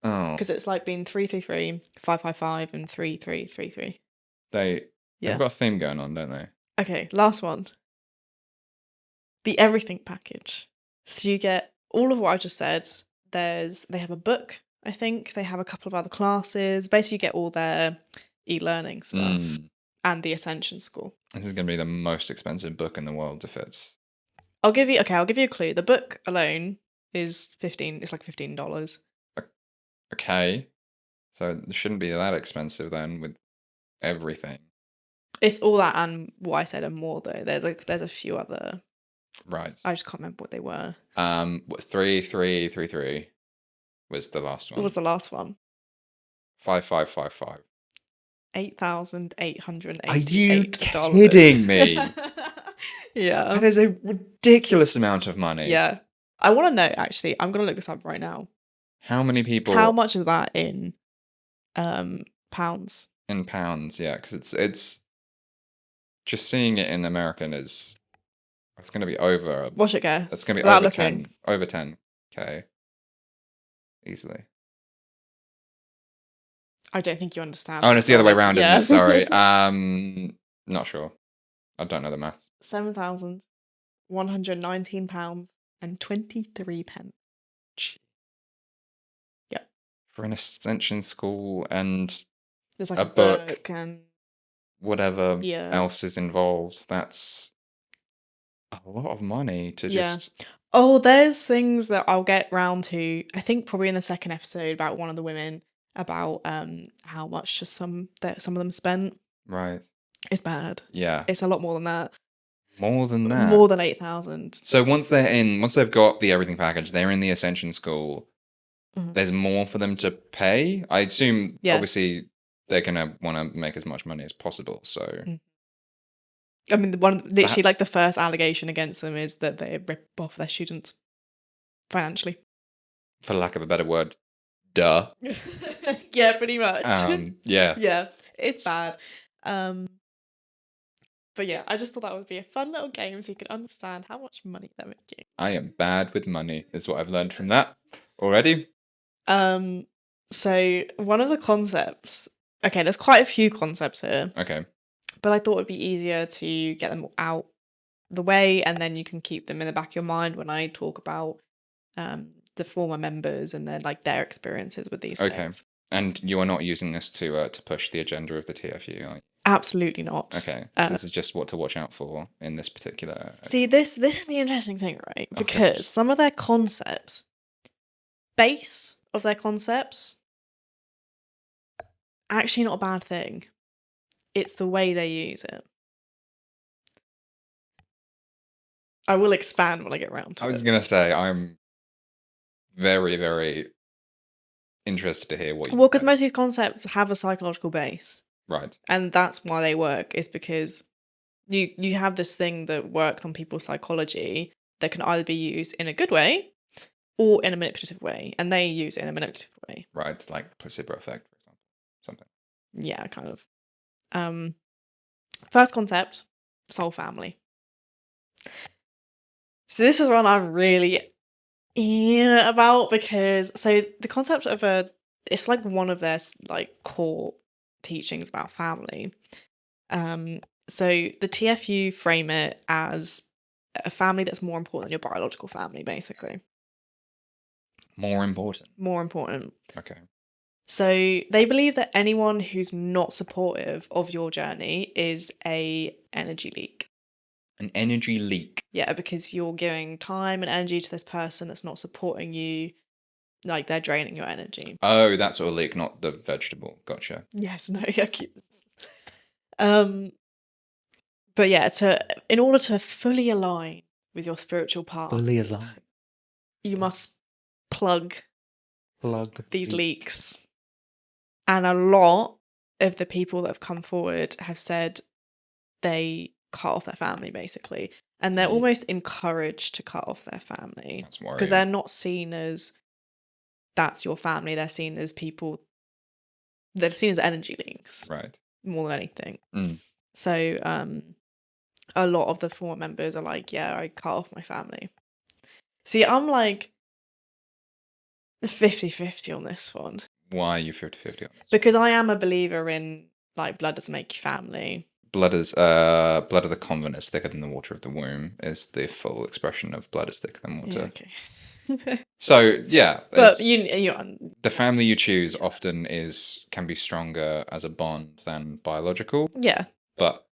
Oh, because it's like been 333, 555, and 3333. they've Yeah. got a theme going on, don't they? Okay, last one. The everything package. So you get all of what I just said. They have a book, I think. They have a couple of other classes. Basically, you get all their e-learning stuff and the Ascension School. This is going to be the most expensive book in the world if it's. I'll give you a clue. The book alone is it's like $15. Okay. So it shouldn't be that expensive then with everything. It's all that and what I said and more though. There's a few other. Right. I just can't remember what they were. 3,333 was the last one. What was the last one? 5,555. $8,888. Are you kidding me? Yeah. That is a ridiculous amount of money. Yeah. I want to know, actually. I'm going to look this up right now. How many people? How much is that in pounds? In pounds, yeah, because it's just seeing it in American is it's going to be over. What's your guess? It's going to be Without over looking. 10, over 10K easily. I don't think you understand. Oh, and it's the other way dollars. around, Yeah. isn't it? Sorry. Not sure. I don't know the maths. £7,119.23. Yeah. For an Ascension School and There's like A a book. book and whatever Yeah. else is involved. That's a lot of money to Yeah. just Oh, there's things that I'll get round to, I think probably in the second episode about one of the women, about how much just some of them spent. right. It's bad. Yeah, It's a lot more than that. more than that. More than 8,000. So once they've got the everything package, they're in the Ascension School. Mhm. There's more for them to pay. I assume, Yes. obviously, they're gonna want to make as much money as possible. So Mm. I mean, literally, like, that's, the first allegation against them is that they rip off their students financially. for lack of a better word, duh. Yeah, pretty much. Yeah. Yeah, it's bad. Um, but yeah, I just thought that would be a fun little game so you could understand how much money they're making. I am bad with money, is what I've learned from that already. So one of the concepts, okay, there's quite a few concepts here, Okay. but I thought it'd be easier to get them out the way, and then you can keep them in the back of your mind when I talk about the former members and then like their experiences with these Okay. things. And you are not using this to push the agenda of the TFU, are you? Absolutely not. Okay. So this is just what to watch out for in this particular. See, this is the interesting thing, right? Okay. Because some of their concepts, base of their concepts, actually not a bad thing. It's the way they use it. I will expand when I get around to I was it. gonna say I'm very, very interested to hear what you Well, because have. most of these concepts have a psychological base, Right. and that's why they work. Is because you have this thing that works on people's psychology that can either be used in a good way or in a manipulative way, and they use it in a manipulative way. Right. Like placebo effect, for example. Something. Yeah, kind of. First concept, soul family. So this is one I'm really about because the concept of it's like one of their like core teachings about family. So the TFU frame it as a family that's more important than your biological family, basically. More important. More important. Okay. So they believe that anyone who's not supportive of your journey is a energy leak. An energy leak. Yeah, because you're giving time and energy to this person that's not supporting you, like they're draining your energy. Oh, that sort of leak, not the vegetable. Gotcha. Yes, no, yeah, um, but yeah, in order to fully align with your spiritual path, alive. you must plug Plug these leaks. And a lot of the people that have come forward have said they cut off their family, basically. And they're almost encouraged to cut off their family. That's worrying. Because they're not seen as that's your family. They're seen as people, they're seen as energy leaks. Right. More than anything. Mm. So a lot of the former members are like, yeah, I cut off my family. See, I'm like 50-50 on this one. Why are you 50-50 on this? Because I am a believer in like blood doesn't make you family. Blood of the convent is thicker than the water of the womb is the full expression of blood is thicker than water. Yeah, okay. So yeah, But the family you choose often can be stronger as a bond than biological. Yeah. But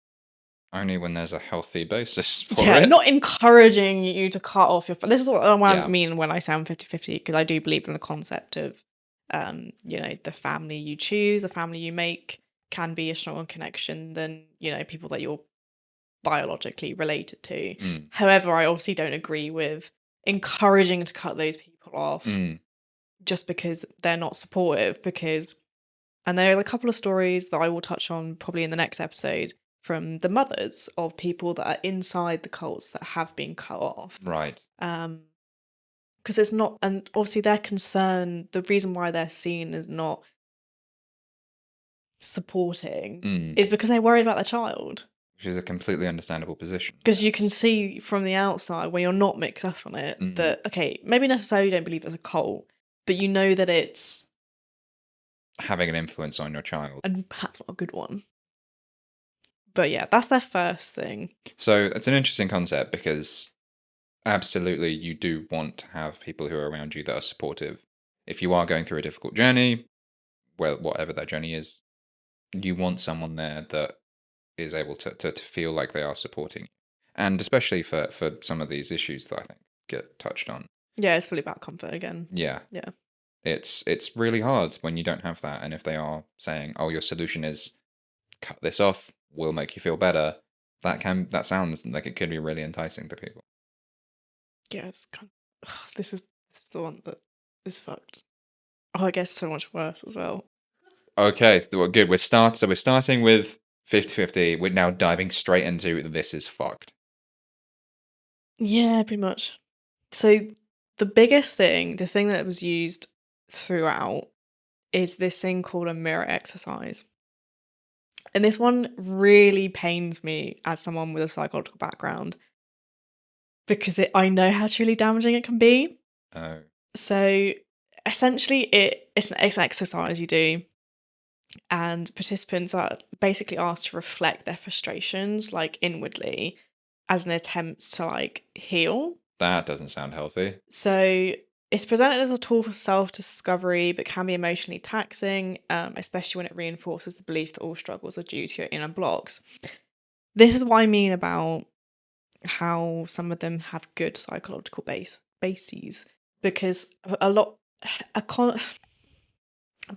only when there's a healthy basis for Yeah, it. not encouraging you to cut off your. This is what I Yeah. mean when I say I'm 50-50, because I do believe in the concept of, the family you choose, the family you make can be a stronger connection than, people that you're biologically related to. Mm. However, I obviously don't agree with encouraging to cut those people off just because they're not supportive. And there are a couple of stories that I will touch on probably in the next episode from the mothers of people that are inside the cults that have been cut off. Right. Because it's not, and obviously their concern, the reason why they're seen as not supporting is because they're worried about their child. Which is a completely understandable position. Because you can see from the outside, when you're not mixed up on it, that, okay, maybe necessarily you don't believe it's a cult, but you know that it's having an influence on your child. And perhaps not a good one. But yeah, that's their first thing. So it's an interesting concept because absolutely you do want to have people who are around you that are supportive. If you are going through a difficult journey, well, whatever that journey is, you want someone there that is able to feel like they are supporting you. And especially for some of these issues that I think get touched on. Yeah, it's fully about comfort again. Yeah. Yeah. It's really hard when you don't have that. And if they are saying, oh, your solution is cut this off, will make you feel better, that sounds like it could be really enticing to people. Yeah, it's kind of, this is the one that is fucked. Oh, I guess so much worse as well. Okay, well, good. We're starting with 50-50. We're now diving straight into this is fucked. Yeah, pretty much. So the biggest thing, the thing that was used throughout, is this thing called a mirror exercise. And this one really pains me as someone with a psychological background because I know how truly damaging it can be. Oh, So essentially, it's an exercise you do, and participants are basically asked to reflect their frustrations like inwardly as an attempt to like heal. that doesn't sound healthy. So it's presented as a tool for self-discovery, but can be emotionally taxing, especially when it reinforces the belief that all struggles are due to your inner blocks. This is what I mean about how some of them have good psychological bases, because a lot, a con,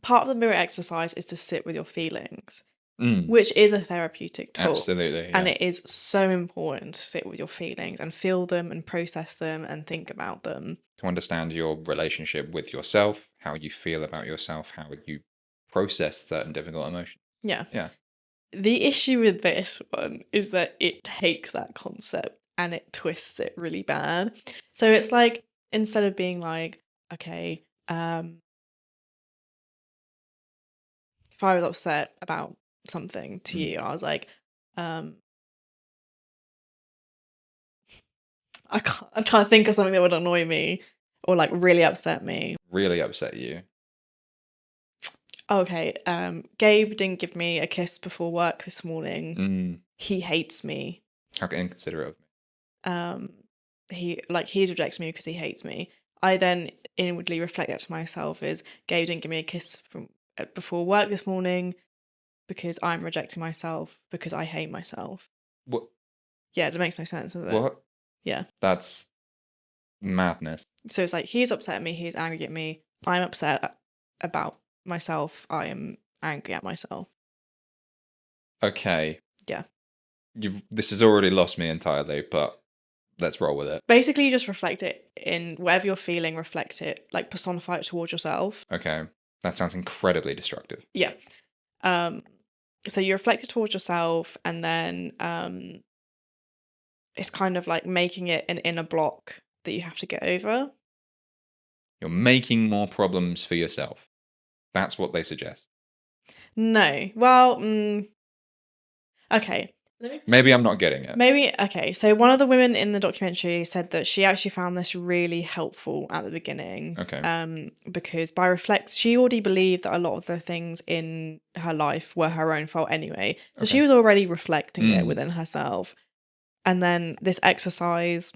part of the mirror exercise is to sit with your feelings, Mm, which is a therapeutic tool. absolutely, And yeah. it is so important to sit with your feelings and feel them and process them and think about them. To understand your relationship with yourself, how you feel about yourself, how you process certain difficult emotions. Yeah. Yeah. The issue with this one is that it takes that concept and it twists it really bad. So it's like, instead of being like, okay, if I was upset about something to Mm, you, I was like, um, I'm trying to think of something that would annoy me or like really upset me. really upset you. Okay, Gabe didn't give me a kiss before work this morning. Mm, He hates me. how inconsiderate of me. Um, he's rejected me because he hates me. I then inwardly reflect that to myself as Gabe didn't give me a kiss from before work this morning because I'm rejecting myself because I hate myself. What? Yeah, it makes no sense, does it? What? Yeah. That's madness. So it's like he's upset at me, he's angry at me. I'm upset about myself. I am angry at myself. Okay. Yeah. This has already lost me entirely, but let's roll with it. Basically, you just reflect it in whatever you're feeling, reflect it, like personify it towards yourself. Okay. That sounds incredibly destructive. Yeah. Um, so you reflect it towards yourself, and then it's kind of like making it an inner block that you have to get over. You're making more problems for yourself. That's what they suggest. No. Well, okay. Maybe I'm not getting it. Maybe, okay. So one of the women in the documentary said that she actually found this really helpful at the beginning. Okay. Because she already believed that a lot of the things in her life were her own fault anyway. So she Okay. was already reflecting it Mm, within herself. And then this exercise,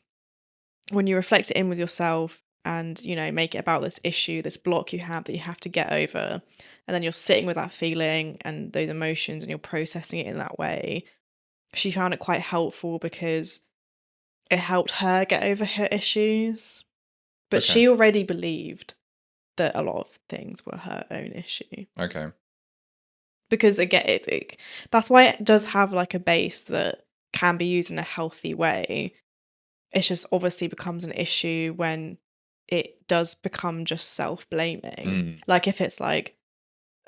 when you reflect it in with yourself and, make it about this issue, this block you have that you have to get over, and then you're sitting with that feeling and those emotions and you're processing it in that way, she found it quite helpful because it helped her get over her issues. But okay. she already believed that a lot of things were her own issue. Okay. Because again, that's why it does have like a base that can be used in a healthy way. It just obviously becomes an issue when it does become just self-blaming. Mm, Like if it's like,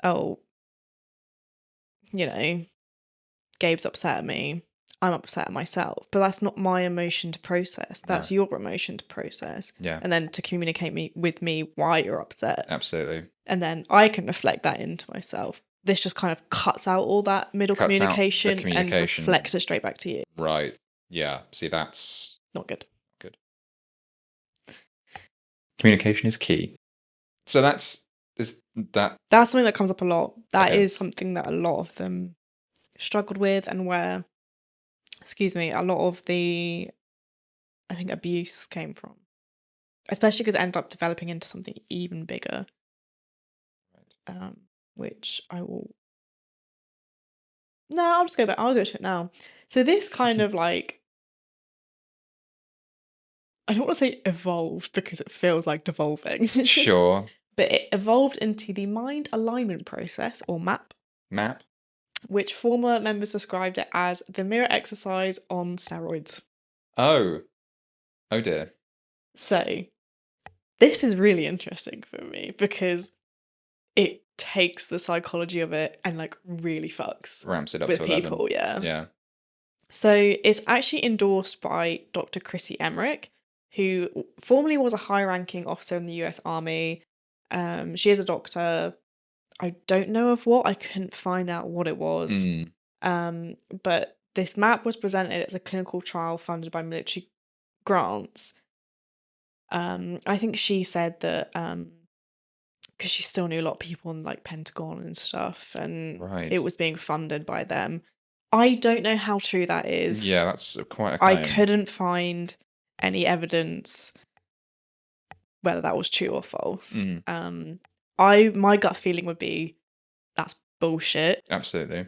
oh, you know, Gabe's upset at me, I'm upset at myself. But that's not my emotion to process. no. That's your emotion to process. Yeah. And then to communicate with me why you're upset. Absolutely. And then I can reflect that into myself. This just kind of cuts out all that middle Cuts out the communication and communication. reflects it straight back to you. Right. Yeah. See, that's Not good. good. Communication is key. So that's that. That's something that comes up a lot. That Okay. is something that a lot of them struggled with, and where, excuse me, a lot of the, I think, abuse came from. Especially because it ended up developing into something even bigger, which I will No, I'll just go back. I'll go to it now. So this kind of like, I don't want to say evolved because it feels like devolving. Sure. But it evolved into the mind alignment process, or MAP, Map. which former members described it as the mirror exercise on steroids. Oh. Oh dear. So this is really interesting for me because it takes the psychology of it and like really fucks Ramps it up with to 11. people, yeah. Yeah. So it's actually endorsed by Dr. Chrissy Emmerich, who formerly was a high-ranking officer in the US Army. She is a doctor. I don't know of what. I couldn't find out what it was. But this map was presented as a clinical trial funded by military grants. I think she said that because she still knew a lot of people in like Pentagon and stuff, and Right. it was being funded by them. I don't know how true that is. Yeah, that's quite a I claim. couldn't find any evidence whether that was true or false. My gut feeling would be that's bullshit. Absolutely.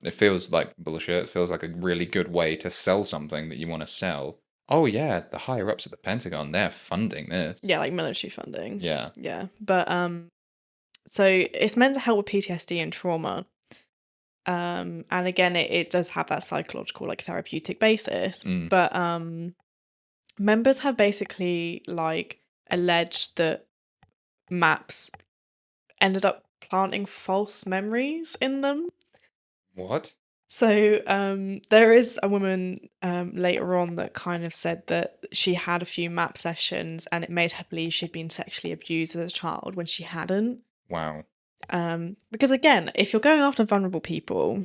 It feels like bullshit. It feels like a really good way to sell something that you want to sell. Oh yeah, the higher ups at the Pentagon, they're funding this. Yeah, like military funding. Yeah. Yeah. But so it's meant to help with PTSD and trauma. And again it does have that psychological like therapeutic basis. But members have basically like alleged that maps ended up planting false memories in them. What? So there is a woman later on that kind of said that she had a few map sessions and it made her believe she'd been sexually abused as a child when she hadn't. Wow. Because again, if you're going after vulnerable people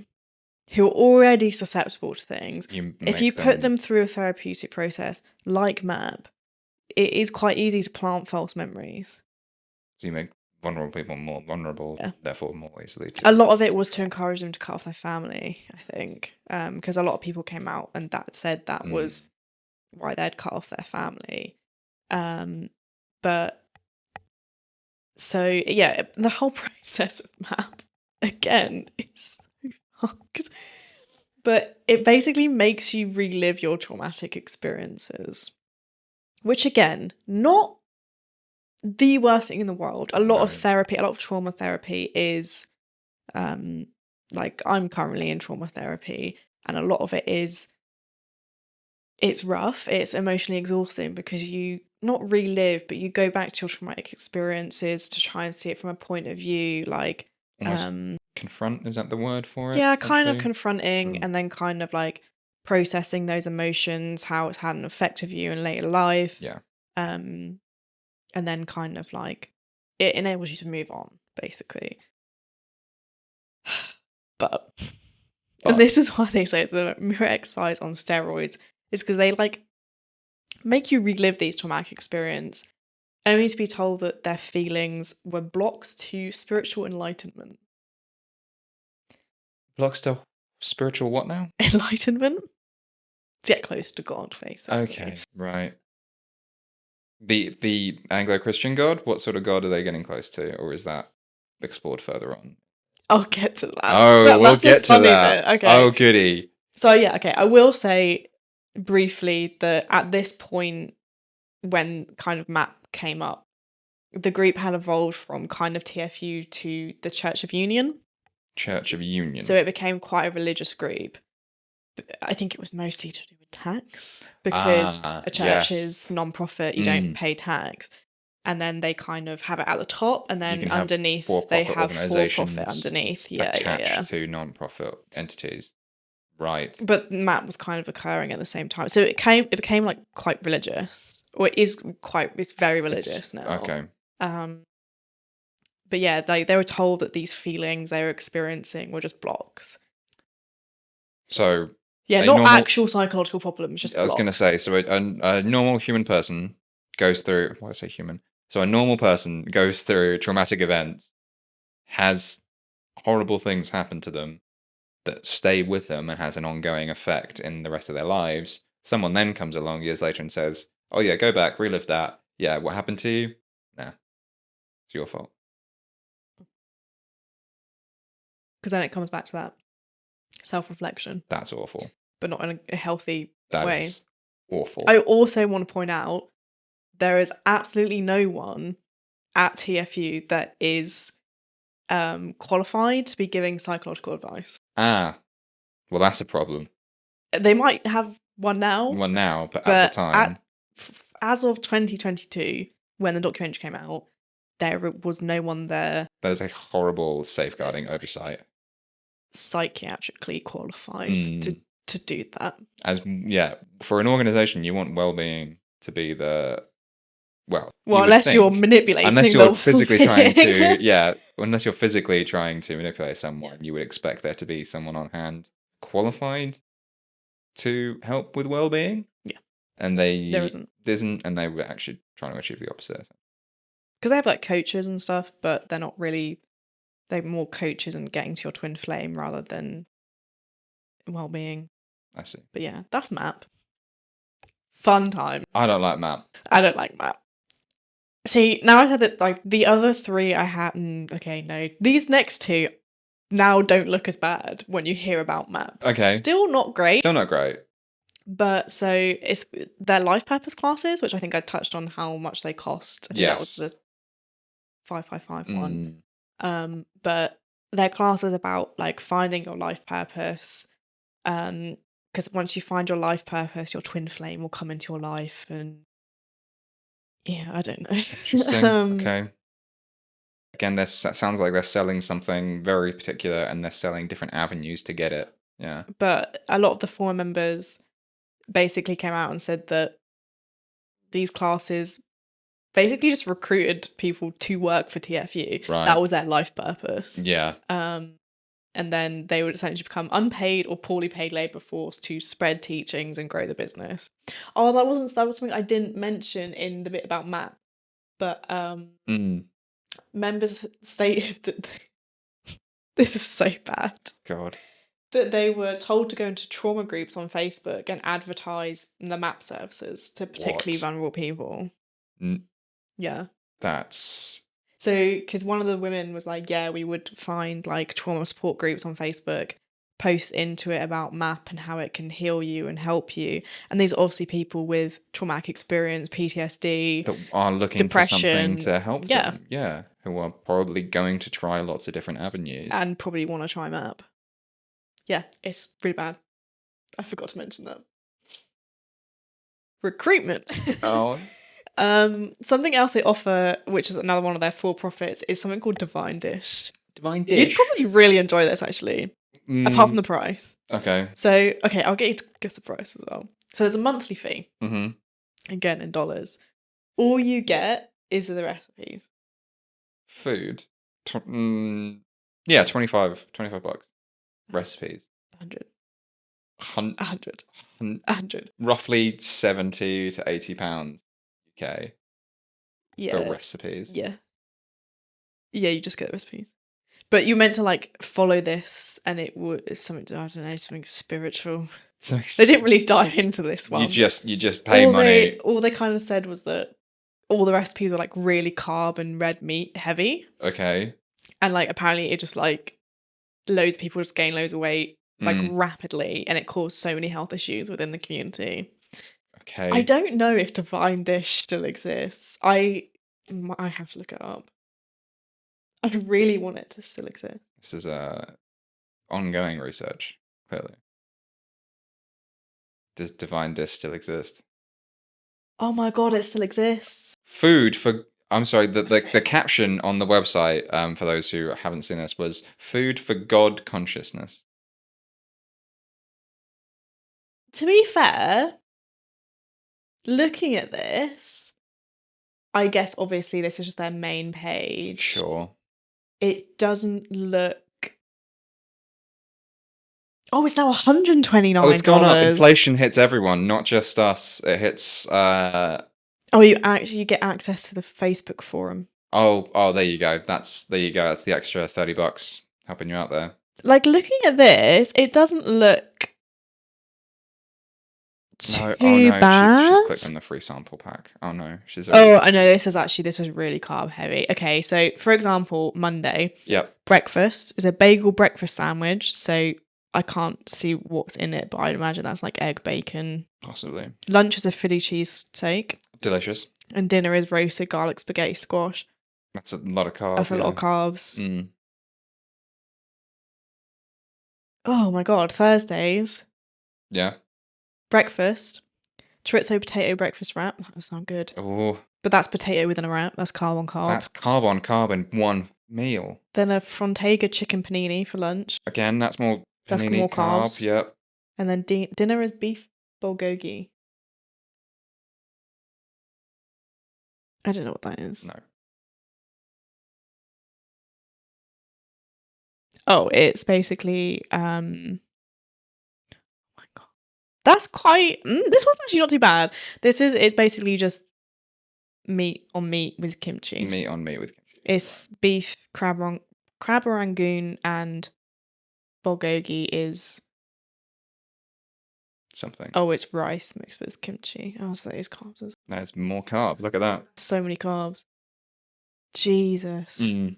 who are already susceptible to things, if you put them through a therapeutic process like MAP, it is quite easy to plant false memories. So you make vulnerable people more vulnerable, Yeah. therefore more easily A lot of it was to encourage them to cut off their family, I think, because a lot of people came out and that said that was why they'd cut off their family. But so yeah, the whole process of MAP again is so hard. But it basically makes you relive your traumatic experiences, which again, not the worst thing in the world. A lot of therapy, a lot of trauma therapy is like I'm currently in trauma therapy and a lot of it is it's rough, it's emotionally exhausting because you not relive, but you go back to your traumatic experiences to try and see it from a point of view like Almost confront, is that the word for it? yeah, kind of actually? confronting and then kind of like processing those emotions, how it's had an effect of you in later life. Yeah. And then kind of like it enables you to move on, basically. But and this is why they say it's the mirror exercise on steroids, is because they like make you relive these traumatic experience only to be told that their feelings were blocks to spiritual enlightenment. Blocks to spiritual what now? Enlightenment? To get closer to God, basically. Okay, right. The Anglo-Christian God? What sort of God are they getting close to, or is that explored further on? I'll get to that. Oh, we'll That's the get to funny that. bit. Okay. Oh, goody. So yeah, okay. I will say briefly that at this point, when kind of MAP came up, the group had evolved from kind of TFU to the Church of Union. Church of Union. So it became quite a religious group. I think it was mostly to do with tax because a church is non-profit, you don't pay tax. And then they kind of have it at the top and then underneath they have for-profit underneath. Yeah, attached to non-profit entities. Right. But MAP was kind of occurring at the same time. So it became like quite religious. Or it's very religious now. Okay. But yeah, they were told that these feelings they were experiencing were just blocks. So yeah, not actual psychological problems, just blocks. I was going to say, so a normal human person goes through, why did I say human? So a normal person goes through traumatic events, has horrible things happen to them that stay with them and has an ongoing effect in the rest of their lives. Someone then comes along years later and says, oh yeah, go back, relive that. Yeah, what happened to you? Nah, it's your fault. Because then it comes back to that self-reflection, That's awful. but not in a healthy That way. is awful. I also want to point out there is absolutely no one at TFU that is qualified to be giving psychological advice. Well, that's a problem. They might have one now, Well, now, but at the but time, as of 2022, when the documentary came out, there was no one there that is a horrible safeguarding oversight. psychiatrically qualified to do that. For an organization, you want well-being to be the well, unless you're manipulating, unless you're physically trying well-being. to, unless you're physically trying to manipulate someone, you would expect there to be someone on hand qualified to help with well-being. Yeah, and there isn't, and they were actually trying to achieve the opposite. because they have like coaches and stuff, but they're not really. They're more coaches and getting to your twin flame rather than well-being. I see. But yeah, that's MAP. Fun time. I don't like MAP. I don't like MAP. See, now I said that like the other three I had. Okay, no, these next two now don't look as bad when you hear about MAP. Okay. Still not great. Still not great. But so it's their life purpose classes, which I think I touched on how much they cost. I think that was the 555 one. But their class is about like finding your life purpose. Because once you find your life purpose, your twin flame will come into your life, and yeah, I don't know. Interesting. Okay. Again, that sounds like they're selling something very particular, and they're selling different avenues to get it. Yeah. But a lot of the former members basically came out and said that these classes basically just recruited people to work for TFU. Right. That was their life purpose. Yeah. And then they would essentially become unpaid or poorly paid labour force to spread teachings and grow the business. Oh, that was something I didn't mention in the bit about Matt. But members stated that this is so bad. God. That they were told to go into trauma groups on Facebook and advertise the MAP services to particularly vulnerable people. Yeah. That's... So, because one of the women was like, yeah, we would find like trauma support groups on Facebook, post into it about MAP and how it can heal you and help you. And these are obviously people with traumatic experience, PTSD, that are looking depression, for something to help them. Yeah. Who are probably going to try lots of different avenues. And probably want to try MAP. Yeah, it's really bad. I forgot to mention that. Recruitment. Oh. Something else they offer, which is another one of their for-profits, is something called Divine Dish. Divine Dish? You'd probably really enjoy this, actually. Apart from the price. Okay. So, okay, I'll get you to guess the price as well. So there's a monthly fee. Mm-hmm. Again, in dollars. All you get is the recipes. Food? Yeah, 25 bucks. Recipes. 100. 100. 100. Roughly 70 to 80 pounds UK. Yeah. For recipes. Yeah. Yeah, you just get the recipes. But you're meant to like follow this, and it was something, I don't know, something spiritual. So they didn't really dive into this one. You just pay money. All they kind of said was that all the recipes were like really carb and red meat heavy. Okay. And like apparently it just like loads of people just gain loads of weight like rapidly, and it caused so many health issues within the community. Okay. I don't know if Divine Dish still exists. I have to look it up. I really want it to still exist. This is ongoing research, clearly. Does Divine Dish still exist? Oh my god, it still exists. Food for... I'm sorry, the caption on the website, for those who haven't seen this, was food for God consciousness. To be fair, looking at this, I guess obviously this is just their main page. Sure. It doesn't look... Oh, it's now $129. Oh, it's gone up. Inflation hits everyone, not just us. It hits... Oh, you get access to the Facebook forum. Oh, there you go. That's the extra $30 helping you out there. Like, looking at this, it doesn't look too bad. She's clicked on the free sample pack. Oh no, I know, this was really carb heavy. Okay, so for example, Monday. Yep. Breakfast is a bagel breakfast sandwich. So I can't see what's in it, but I'd imagine that's like egg, bacon. Possibly. Lunch is a Philly cheesesteak, Delicious. and dinner is roasted garlic spaghetti squash. That's a lot of carbs. That's a lot of carbs. Mm. Oh my god, Thursdays. Yeah. Breakfast. Chorizo potato breakfast wrap. That does sound good. Oh, But that's potato within a wrap. That's carb on carb. that's carb on carb in one meal. Then a Frontega chicken panini for lunch. Again, that's more That's panini more carb. carbs. Yep. And then dinner is beef bulgogi. I don't know what that is. No. Oh, it's basically oh my god. That's quite this one's actually not too bad. It's basically just meat on meat with kimchi. Meat on meat with kimchi. It's beef, crab rangoon, and bulgogi is Something. oh, it's rice mixed with kimchi. Oh, so that is carbs as well. That's more carb. Look at that. So many carbs. Jesus. Mm.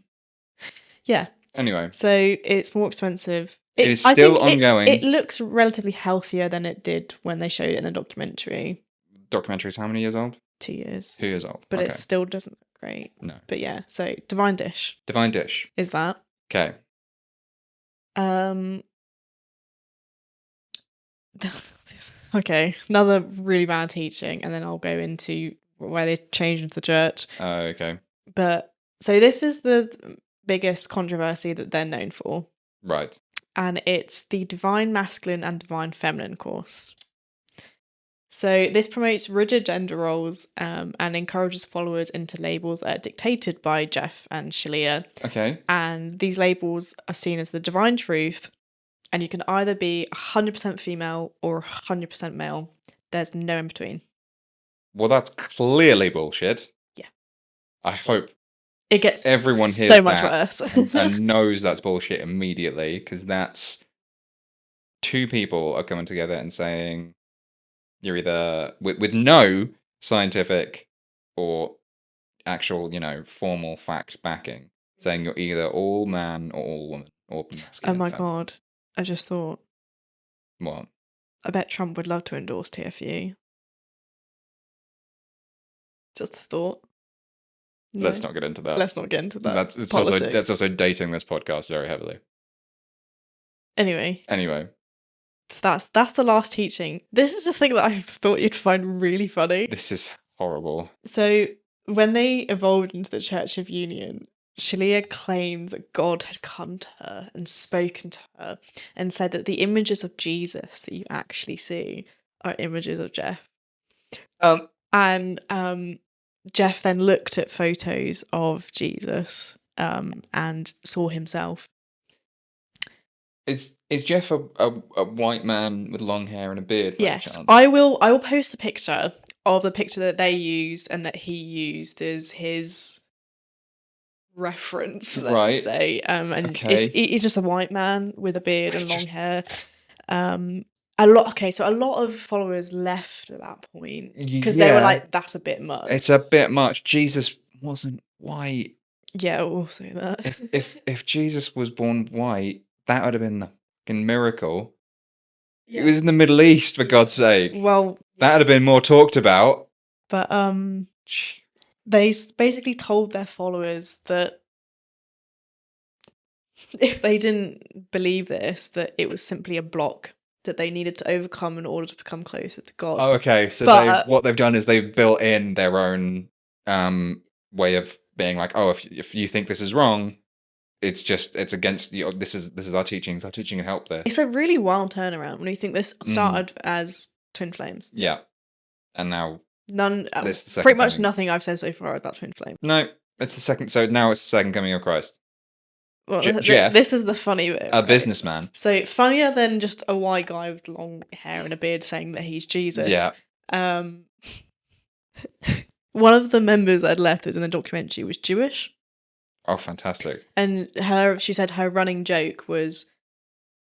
Yeah. Anyway, So it's more expensive. it is I still think ongoing. It looks relatively healthier than it did when they showed it in the documentary. Documentary's how many years old? 2 years. 2 years old. But Okay. it still doesn't look great. No. But yeah, so divine dish Divine dish. is that. Okay. Okay, another really bad teaching, and then I'll go into where they changed into the church. Okay. But so this is the biggest controversy that they're known for, Right. and it's the divine masculine and divine feminine course. So this promotes rigid gender roles and encourages followers into labels that are dictated by Jeff and Shalia. Okay. And these labels are seen as the divine truth, and you can either be 100% female or 100% male. There's no in between. Well, that's clearly bullshit. Yeah. I hope It gets everyone hears so much that worse. and knows that's bullshit immediately, because that's two people are coming together and saying you're either with no scientific or actual, formal fact backing, saying you're either all man or all woman or Oh masculine. my feminine. god. I just thought, What? I bet Trump would love to endorse TFU. Just a thought. Let's No? not get into that. Let's not get into that. That's politics. also dating this podcast very heavily. Anyway, So that's the last teaching. This is the thing that I thought you'd find really funny. this is horrible. So when they evolved into the Church of Union, Shalia claimed that God had come to her and spoken to her and said that the images of Jesus that you actually see are images of Jeff. And Jeff then looked at photos of Jesus and saw himself. Is Jeff a white man with long hair and a beard? By any Yes, chance? I will post a picture of the picture that they used and that he used as his reference, let's Right. say. And Okay. he's just a white man with a beard and It's long just- hair. A lot of followers left at that point because they were Yeah. like, "That's a bit much." It's a bit much. Jesus wasn't white. Yeah, also that. If Jesus was born white, that would have been the fucking miracle. It was in the Middle East, for God's sake. Well, That would have been more talked about. but they basically told their followers that if they didn't believe this, that it was simply a block that they needed to overcome in order to become closer to God. Oh, okay. So But- what they've done is they've built in their own way of being like, oh, if you think this is wrong, it's against you. This is our teachings. Our teaching can help this. It's a really wild turnaround when you think this Mm. started as twin flames. Yeah. And now None, This is the second pretty much coming. nothing I've said so far about twin flame. no, it's the second. So now it's the second coming of Christ. Well, Jeff, this is the funny bit. A right? businessman. So funnier than just a white guy with long hair and a beard saying that he's Jesus. Yeah. One of the members that had left that was in the documentary was Jewish. Oh, fantastic. And she said her running joke was,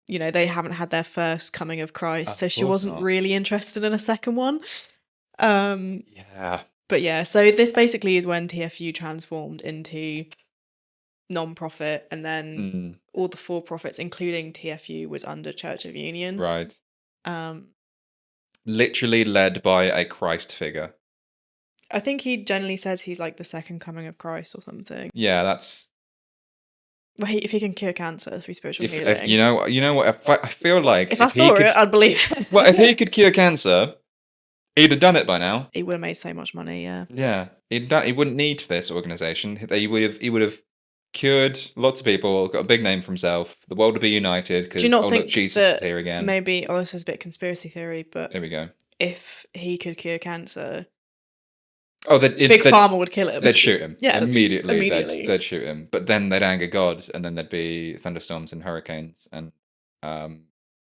they haven't had their first coming of Christ, Of so she course wasn't not. really interested in a second one. Yeah. But yeah, so this basically is when TFU transformed into non-profit, and then Mm, all the for-profits, including TFU, was under Church of Union. right. Um, Literally led by a Christ figure. I think he generally says he's like the second coming of Christ or something. Yeah, that's Well, if he can cure cancer through spiritual if healing. you know what I feel like If I if he saw could it, I'd believe it. well if he could cure cancer, he'd have done it by now. He would have made so much money, yeah. Yeah, he wouldn't need this organization. He would have cured lots of people, got a big name for himself. The world would be united Do you because not oh look, think Jesus is that here again. maybe, oh, this is a bit conspiracy theory, but There we go. if he could cure cancer, Oh, Big Pharma would kill him. they'd shoot him. Yeah, Immediately. immediately. They'd shoot him. But then they'd anger God, and then there'd be thunderstorms and hurricanes and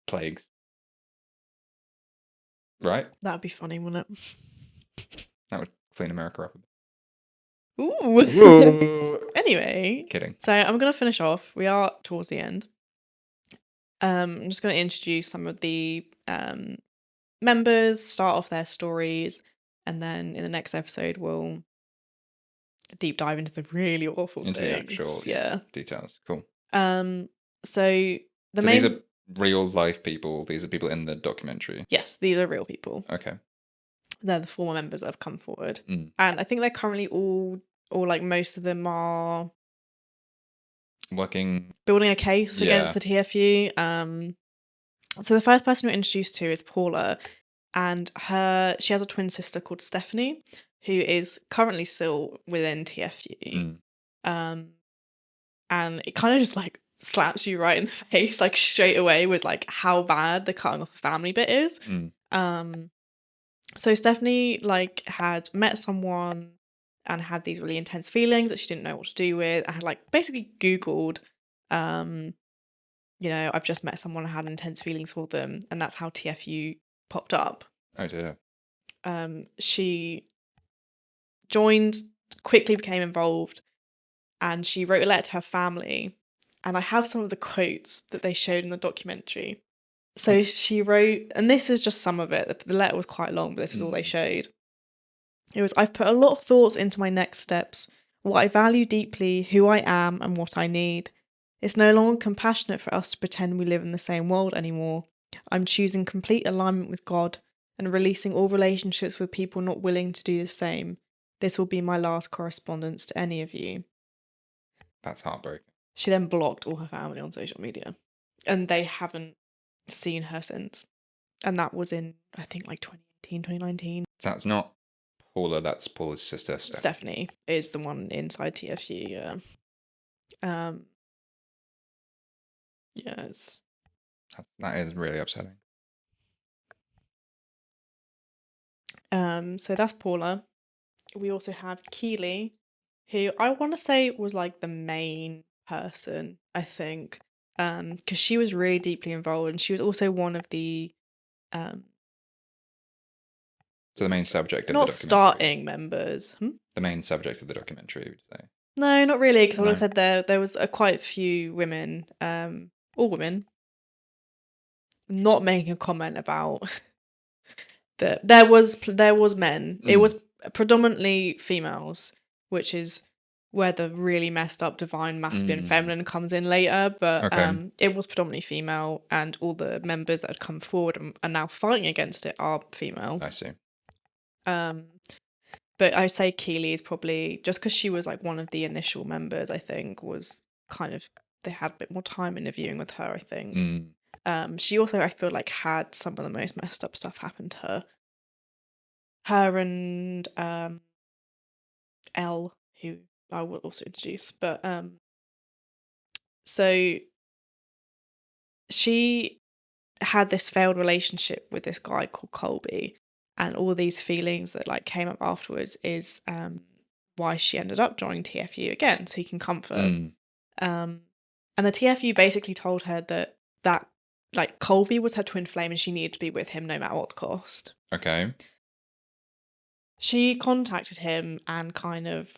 plagues. Right? That would be funny, wouldn't it? That would clean America up. Ooh. Whoa. Anyway, Kidding. so I'm going to finish off. We are towards the end. I'm just going to introduce some of the members, start off their stories, and then in the next episode we'll deep dive into the really awful Into the things. actual Yeah. details. Cool. So the So main these are real life people. These are people in the documentary. yes, these are real people. Okay. They're the former members that have come forward, Mm. and I think they're currently all, or like most of them, are Working. building a case against Yeah. the TFU. So the first person we're introduced to is Paula, and she has a twin sister called Stephanie, who is currently still within TFU. Mm. And it kind of just like slaps you right in the face, like straight away, with like how bad the cutting off the family bit is. Mm. So Stephanie like had met someone and had these really intense feelings that she didn't know what to do with. I had like basically Googled, I've just met someone and had intense feelings for them, and that's how TFU popped up. Oh dear. She joined, quickly became involved, and she wrote a letter to her family. And I have some of the quotes that they showed in the documentary. So she wrote, and this is just some of it. The letter was quite long, but this is all they showed. It was, I've put a lot of thoughts into my next steps, what I value deeply, who I am, and what I need. It's no longer compassionate for us to pretend we live in the same world anymore. I'm choosing complete alignment with God and releasing all relationships with people not willing to do the same. This will be my last correspondence to any of you. That's heartbreaking. She then blocked all her family on social media, and they haven't seen her since. And that was in, I think, like 2018, 2019. That's not Paula. That's Paula's sister. Stephanie is the one inside TFU. Yeah. Yes. That is really upsetting. So that's Paula. We also have Keely, who I want to say was like the main person, I think, because she was really deeply involved, and she was also one of the So the main subject of not the documentary. starting members. The main subject of the documentary, would you say? No, not really, because I would No. have said there was quite a few women, all women, not making a comment about that there was men. It was predominantly females, which is where the really messed up divine masculine feminine comes in later, but Okay. it was predominantly female, and all the members that had come forward and are now fighting against it are female. I see. But I'd say Keely is probably, just because she was like one of the initial members, I think, was kind of, they had a bit more time interviewing with her, I think. She also, I feel like, had some of the most messed up stuff happen to her. Her and Elle, who I will also introduce, but so she had this failed relationship with this guy called Colby, and all these feelings that like came up afterwards is why she ended up joining TFU again, so he can comfort. And the TFU basically told her that like Colby was her twin flame and she needed to be with him no matter what the cost. Okay. She contacted him and kind of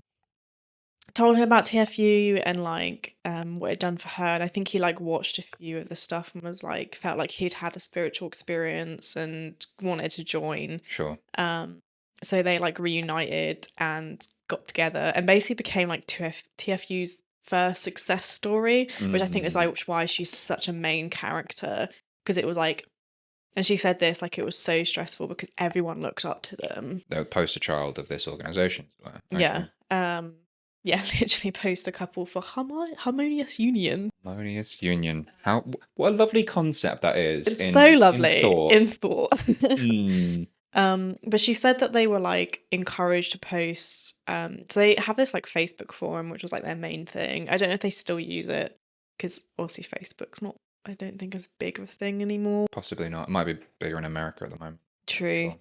told him about TFU and like what it'd done for her, and I think he like watched a few of the stuff and was like, felt like he'd had a spiritual experience and wanted to join. Sure. So they like reunited and got together and basically became like TFU's first success story, which I think is Mm. like why she's such a main character, because it was like, and she said this, like it was so stressful because everyone looked up to them. The poster child of this organization. Yeah. Okay. Yeah, literally poster couple for harmonious union. Harmonious union. What a lovely concept that is It's so in lovely thought. in thought. Mm. But she said that they were like encouraged to post. So they have this like Facebook forum, which was like their main thing. I don't know if they still use it because obviously Facebook's not, I don't think, as big of a thing anymore. Possibly not. It might be bigger in America at the moment. True. Sure.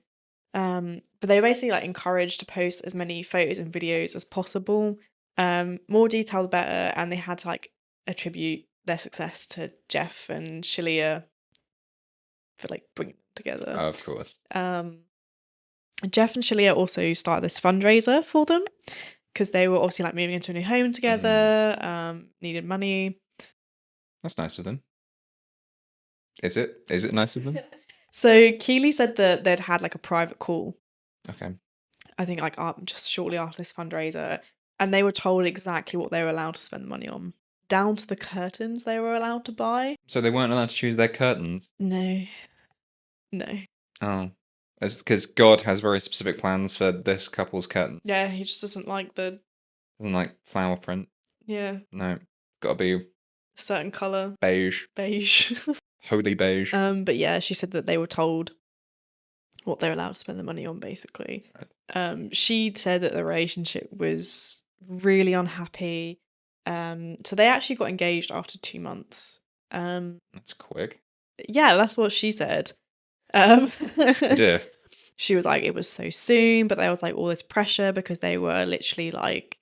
But they were basically like encouraged to post as many photos and videos as possible. More detail the better, and they had to like attribute their success to Jeff and Shalia for like bringing them together. Of course. Jeff and Shalia also started this fundraiser for them because they were obviously like moving into a new home together, needed money. That's nice of them. Is it? Is it nice of them? So Keely said that they'd had like a private call, Okay. I think like just shortly after this fundraiser, and they were told exactly what they were allowed to spend the money on, down to the curtains they were allowed to buy. So they weren't allowed to choose their curtains? No, no. Oh. It's because God has very specific plans for this couple's curtains. Yeah, he just doesn't like the, Doesn't like flower print. yeah, No. It's gotta be certain colour, beige. beige. Holy beige. But yeah, she said that they were told what they're allowed to spend the money on, basically. She said that the relationship was really unhappy. So they actually got engaged after 2 months. That's quick. Yeah, that's what she said. Um, Dear. she was like, it was so soon, but there was like all this pressure because they were literally like,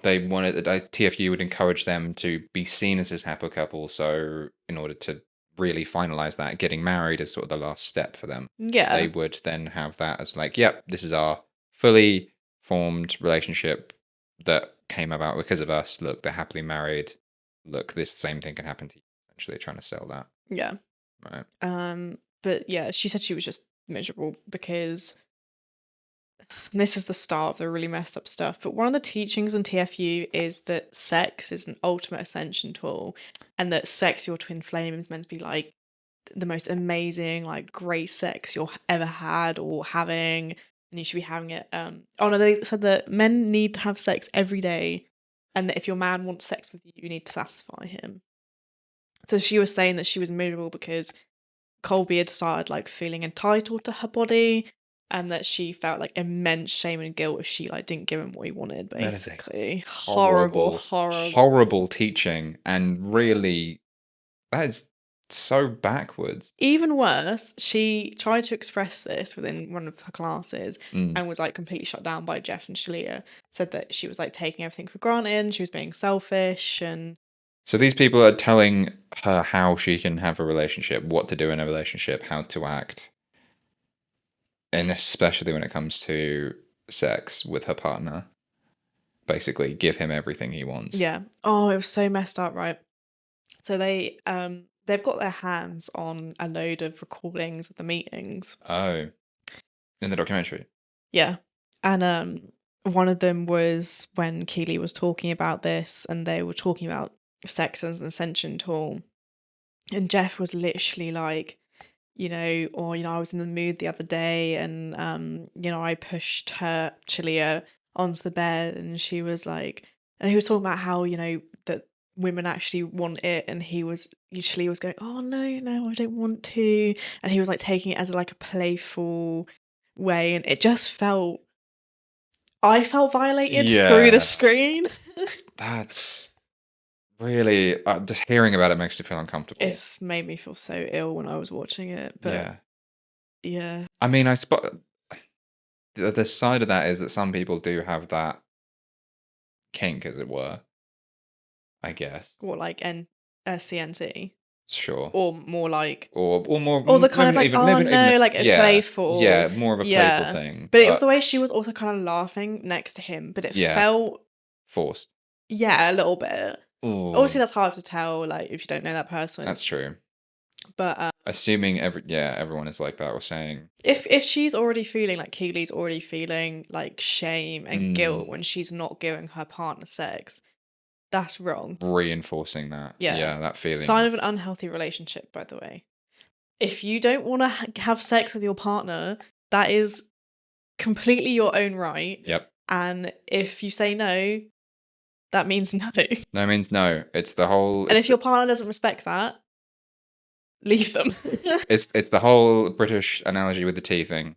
They wanted TFU would encourage them to be seen as this happy couple. So in order to really finalize that, getting married is sort of the last step for them. yeah, They would then have that as like, yep, this is our fully formed relationship that came about because of us. Look, they're happily married. Look, this same thing can happen to you. Essentially, trying to sell that. yeah. Right. But yeah, she said she was just miserable because this is the start of the really messed up stuff. But one of the teachings in TFU is that sex is an ultimate ascension tool, and that sex, your twin flame, is meant to be like the most amazing, like great sex you'll ever had or having, and you should be having it. Oh no, they said that men need to have sex every day, and that if your man wants sex with you, you need to satisfy him. So she was saying that she was miserable because Colby had started like feeling entitled to her body, and that she felt like immense shame and guilt if she like didn't give him what he wanted, That is a basically. Horrible. horrible teaching, and really, that is so backwards. Even worse, she tried to express this within one of her classes and was like completely shut down by Jeff and Shalia. Said that she was like taking everything for granted and she was being selfish. And So these people are telling her how she can have a relationship, what to do in a relationship, how to act, and especially when it comes to sex with her partner. Basically, give him everything he wants. yeah. Oh, it was so messed up, right? So they've got their hands on a load of recordings of the meetings. Oh, in the documentary. Yeah. And one of them was when Keely was talking about this and they were talking about sex as an ascension tool. And Jeff was literally like, or I was in the mood the other day and I pushed her Chilia onto the bed and she was like, and he was talking about how, that women actually want it, and he was usually was going, oh no, I don't want to. And he was like taking it as like a playful way, and it just felt, I felt violated through the Yeah. screen. That's really just hearing about it makes me feel uncomfortable. It's made me feel so ill when I was watching it, but yeah. I mean, I spot the side of that is that some people do have that kink, as it were. I guess. What, like CNC? Sure. Or more like, Or more. or the kind of like, maybe not even like a playful. Yeah, more of a playful thing. But it was the way she was also kind of laughing next to him, but it felt forced. Yeah, a little bit. Ooh. Obviously, that's hard to tell, like if you don't know that person. That's true. But assuming everyone is like that, we're saying if she's already feeling like Keely's already feeling like shame and guilt when she's not giving her partner sex, That's wrong. reinforcing that. Yeah. That feeling. Sign of an unhealthy relationship, by the way. If you don't want to have sex with your partner, that is completely your own right. Yep. And if you say no, that means no. No means no. It's the whole. And if your partner doesn't respect that, leave them. It's the whole British analogy with the tea thing.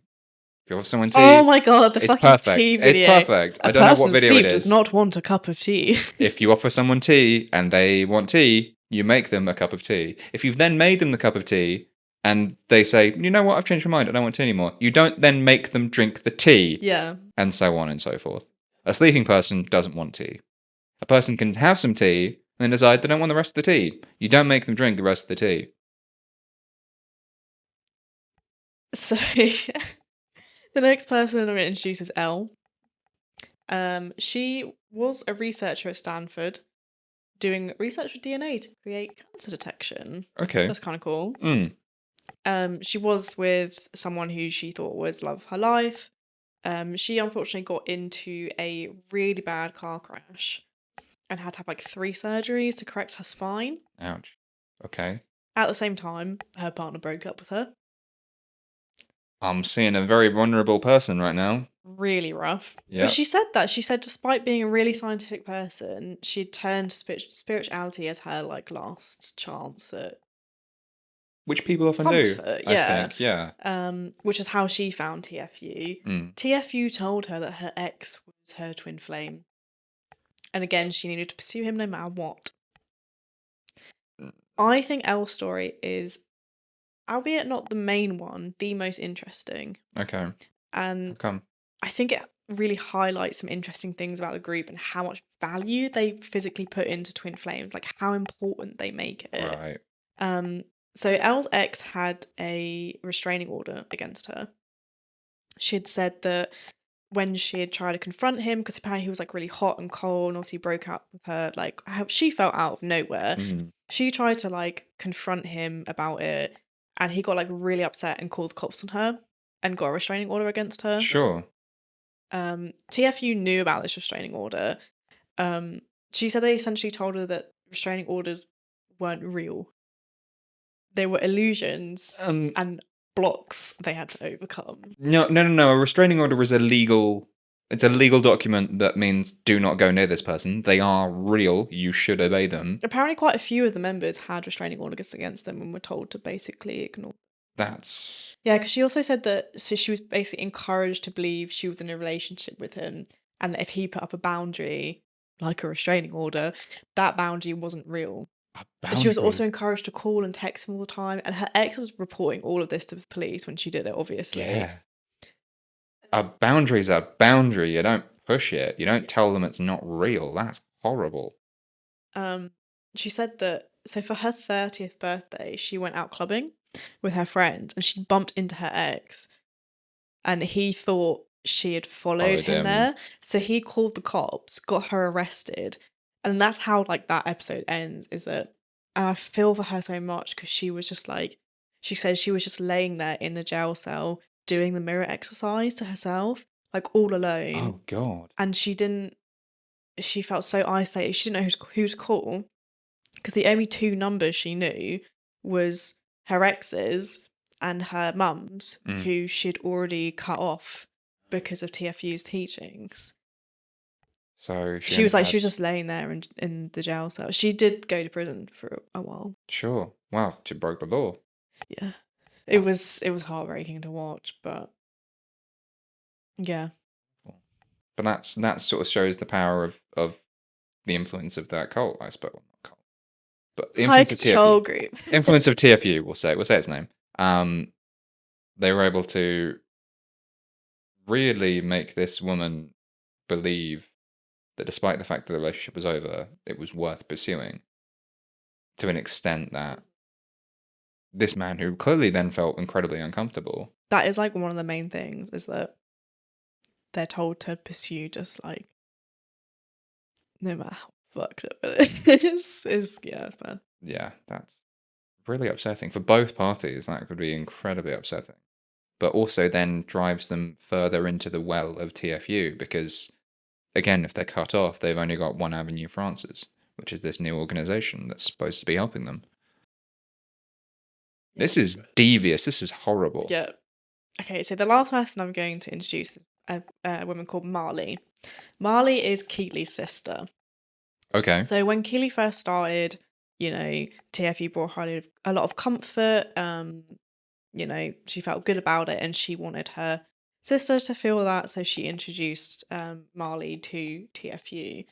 If you offer someone tea, Oh my god, the it's fucking perfect. tea It's video. perfect. A I don't know what person video it asleep does is. not want a cup of tea. If you offer someone tea and they want tea, you make them a cup of tea. If you've then made them the cup of tea and they say, you know what, I've changed my mind, I don't want tea anymore, you don't then make them drink the tea. Yeah. And so on and so forth. A sleeping person doesn't want tea. A person can have some tea and then decide they don't want the rest of the tea. You don't make them drink the rest of the tea. So the next person I'm going to introduce is Elle. She was a researcher at Stanford doing research with DNA to create cancer detection. Okay. That's kind of cool. Mm. She was with someone who she thought was love of her life. She unfortunately got into a really bad car crash and had to have like 3 surgeries to correct her spine. Ouch. Okay. At the same time, her partner broke up with her. I'm seeing a very vulnerable person right now. Really rough. Yeah. But she said that. She said despite being a really scientific person, she'd turned to spirituality as her like last chance at Which people often comfort. do, Yeah. I think. Yeah. Which is how she found TFU. Mm. TFU told her that her ex was her twin flame. And again, she needed to pursue him no matter what. I think Elle's story is, albeit not the main one, the most interesting. Okay. And Come. I think it really highlights some interesting things about the group and how much value they physically put into twin flames, like how important they make it. Right. So Elle's ex had a restraining order against her. She had said that when she had tried to confront him, because apparently he was like really hot and cold and obviously broke up with her, like how she felt out of nowhere. Mm. She tried to like confront him about it and he got like really upset and called the cops on her and got a restraining order against her. Sure. TFU knew about this restraining order. She said they essentially told her that restraining orders weren't real. They were illusions and blocks they had to overcome. No. A restraining order is illegal. It's a legal document that means do not go near this person. They are real. You should obey them. Apparently quite a few of the members had restraining orders against them and were told to basically ignore. That's... Yeah, because she also said that so she was basically encouraged to believe she was in a relationship with him and that if he put up a boundary, like a restraining order, that boundary wasn't real. And she was also encouraged to call and text him all the time. And her ex was reporting all of this to the police when she did it, obviously. Yeah. A boundary's a boundary. You don't push it. You don't tell them it's not real. That's horrible. She said that, so for her 30th birthday, she went out clubbing with her friends and she bumped into her ex. And he thought she had followed him there. So he called the cops, got her arrested. And that's how like that episode ends, is that, and I feel for her so much because she was just like, she said she was just laying there in the jail cell doing the mirror exercise to herself, like all alone. Oh, God. And she felt so isolated. She didn't know who's call because the only 2 numbers she knew was her ex's and her mum's, who she'd already cut off because of TFU's teachings. So she was like, she was just laying there in the jail cell. She did go to prison for a while. Sure. Wow, she broke the law. Yeah. It was heartbreaking to watch, but yeah. But that sort of shows the power of the influence of that cult, I suppose. Not cult. But the influence of TFU. Group. Influence of TFU, we'll say its name. They were able to really make this woman believe that despite the fact that the relationship was over, it was worth pursuing to an extent that this man, who clearly then felt incredibly uncomfortable. That is like one of the main things, is that they're told to pursue just like no matter how fucked up it is. Yeah, it's bad. Yeah, that's really upsetting for both parties. That could be incredibly upsetting, but also then drives them further into the well of TFU because, again, if they're cut off, they've only got one avenue for answers, which is this new organization that's supposed to be helping them. Yeah. This is devious. This is horrible. Yeah. Okay, so the last person I'm going to introduce is a woman called Marley. Marley is Keeley's sister. Okay. So when Keeley first started, TFU brought her a lot of comfort. She felt good about it, and she wanted her sister to feel that, so she introduced Marley to TFU.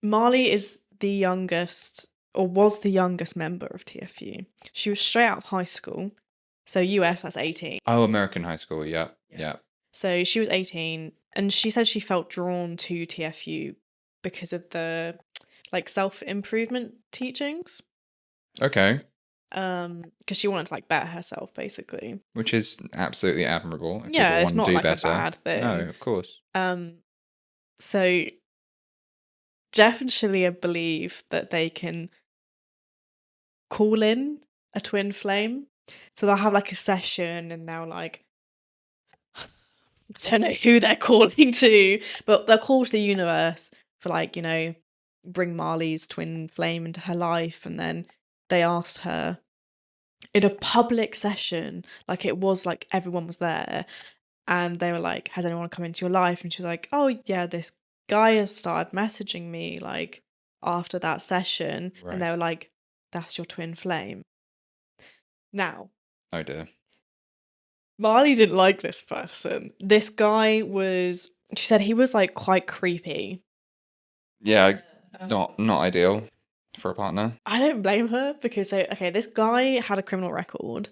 Marley is the youngest, or was the youngest member of TFU. She was straight out of high school, so US, that's 18. Oh, American high school. Yeah. Yeah. So she was 18, and she said she felt drawn to TFU because of the self-improvement teachings. Okay. Because she wanted to better herself, basically. Which is absolutely admirable. If Yeah, people it's want to not do a better. bad thing. No, of course. So definitely I believe that they can call in a twin flame. So they'll have a session, and they'll I don't know who they're calling to, but they'll call to the universe for bring Marley's twin flame into her life. And then they asked her in a public session, it was everyone was there, and they were like, has anyone come into your life? And she was like, oh yeah, this guy has started messaging me after that session. And they Right. were like, that's your twin flame. Now, Oh dear. Marley didn't like this person. This guy she said he was quite creepy. Yeah, not ideal for a partner. I don't blame her, because this guy had a criminal record.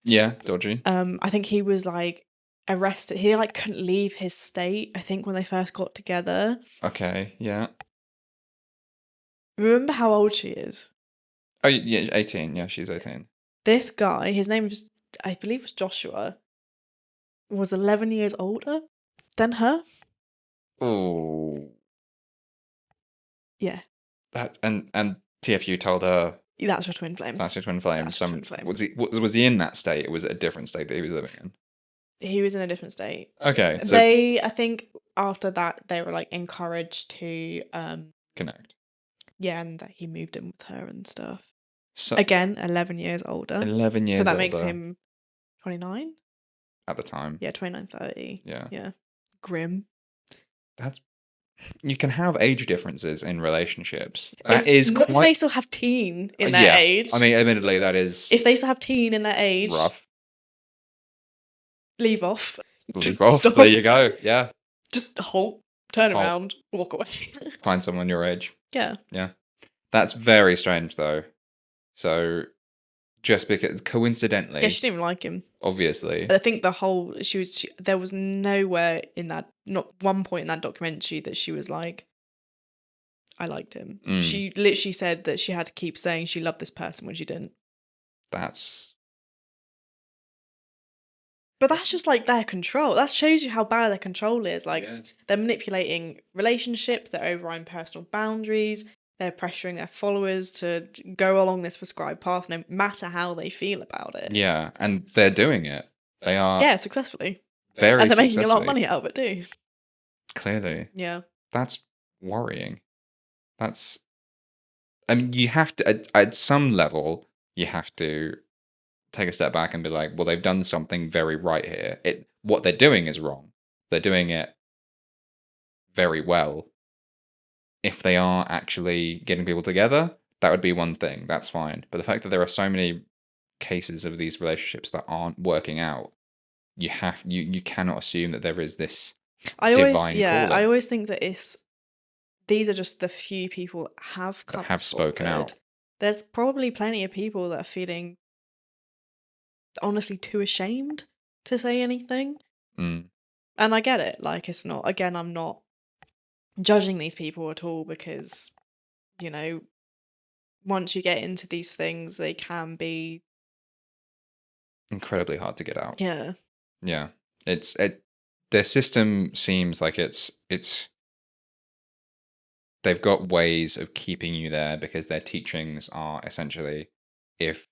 Yeah, dodgy. I think he was arrested. He couldn't leave his state, I think, when they first got together. Okay, yeah. Remember how old she is? Oh, yeah, 18. Yeah, she's 18. This guy, his name was, I believe, was Joshua, was 11 years older than her. Oh, Yeah, that and TFU told her that's your twin flame. that's your twin flame. That's your twin flame. Was he in that state? Or was it a different state that he was living in? He was in a different state. Okay, so I think after that, they were encouraged to connect. yeah, and that he moved in with her and stuff. So Again, 11 years older. 11 years So that older makes him 29? at the time. Yeah, 29, 30. Yeah. Yeah. Grim. You can have age differences in relationships. Not if they still have teen in their yeah. age. I mean, admittedly, that is if they still have teen in their age, rough. leave off. Leave Just off. stop. There you go. Yeah. Just halt, turn Halt. around, walk away. Find someone your age. Yeah. That's very strange, though. So, just because coincidentally, Yeah, she didn't even like him. obviously, I think there was nowhere not one point in that documentary that she was like, I liked him. Mm. She literally said that she had to keep saying she loved this person when she didn't. that's But that's just their control. That shows you how bad their control is. They're manipulating relationships, they're overriding personal boundaries, they're pressuring their followers to go along this prescribed path no matter how they feel about it. yeah, and they're doing it. They are Yeah, successfully. very And they're making a lot of successfully. money out of it too. Clearly, Yeah. that's worrying. That's, I mean, you have to at some level, you have to take a step back and be like, well, they've done something very right here. What they're doing is wrong. They're doing it very well. If they are actually getting people together, that would be one thing. That's fine. But the fact that there are so many cases of these relationships that aren't working out, you cannot assume that there is this divine calling I always think that these are just the few people that have spoken out. There's probably plenty of people that are feeling honestly too ashamed to say anything. Mm. And I get it. It's not, again, I'm not judging these people at all, because, once you get into these things, they can be Incredibly hard to get out. Yeah. Yeah. Their system seems like it's they've got ways of keeping you there, because their teachings are essentially, if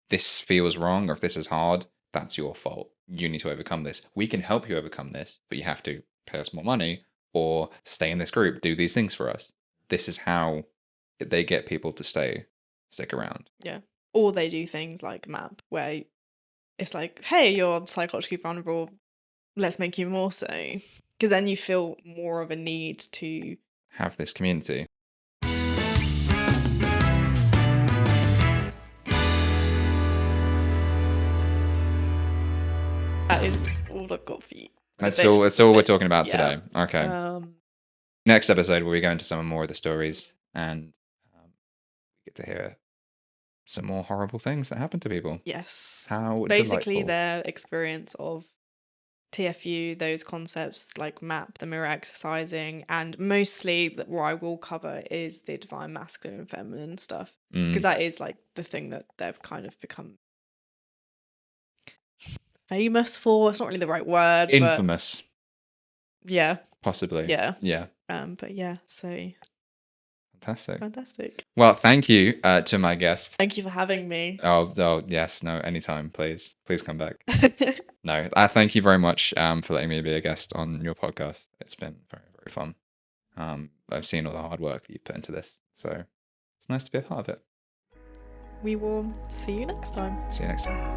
this feels wrong or if this is hard, that's your fault. You need to overcome this. We can help you overcome this, but you have to pay us more money or stay in this group, do these things for us. this is how they get people to stick around. Yeah. Or they do things like MAP, where it's like, hey, you're psychologically vulnerable, let's make you more so. Because then you feel more of a need to Have this community. that is all I've got for you. That's For all. this That's all we're bit. talking about Yeah. today. Okay. Um, Next episode, we'll be going to some more of the stories, and we get to hear some more horrible things that happen to people. yes. How Basically delightful. their experience of TFU, those concepts like MAP, the mirror exercising, and mostly what I will cover is the divine masculine and feminine stuff. Because that is like the thing that they've kind of become famous for. It's not really the right word, Infamous, but yeah. possibly. Yeah. Yeah. But yeah, so Fantastic. fantastic. Well, thank you to my guest. Thank you for having me. Oh, yes. No, anytime, please. Please come back. No, I thank you very much for letting me be a guest on your podcast. It's been very, very fun. I've seen all the hard work that you put into this, so it's nice to be a part of it. We will see you next time. See you next time.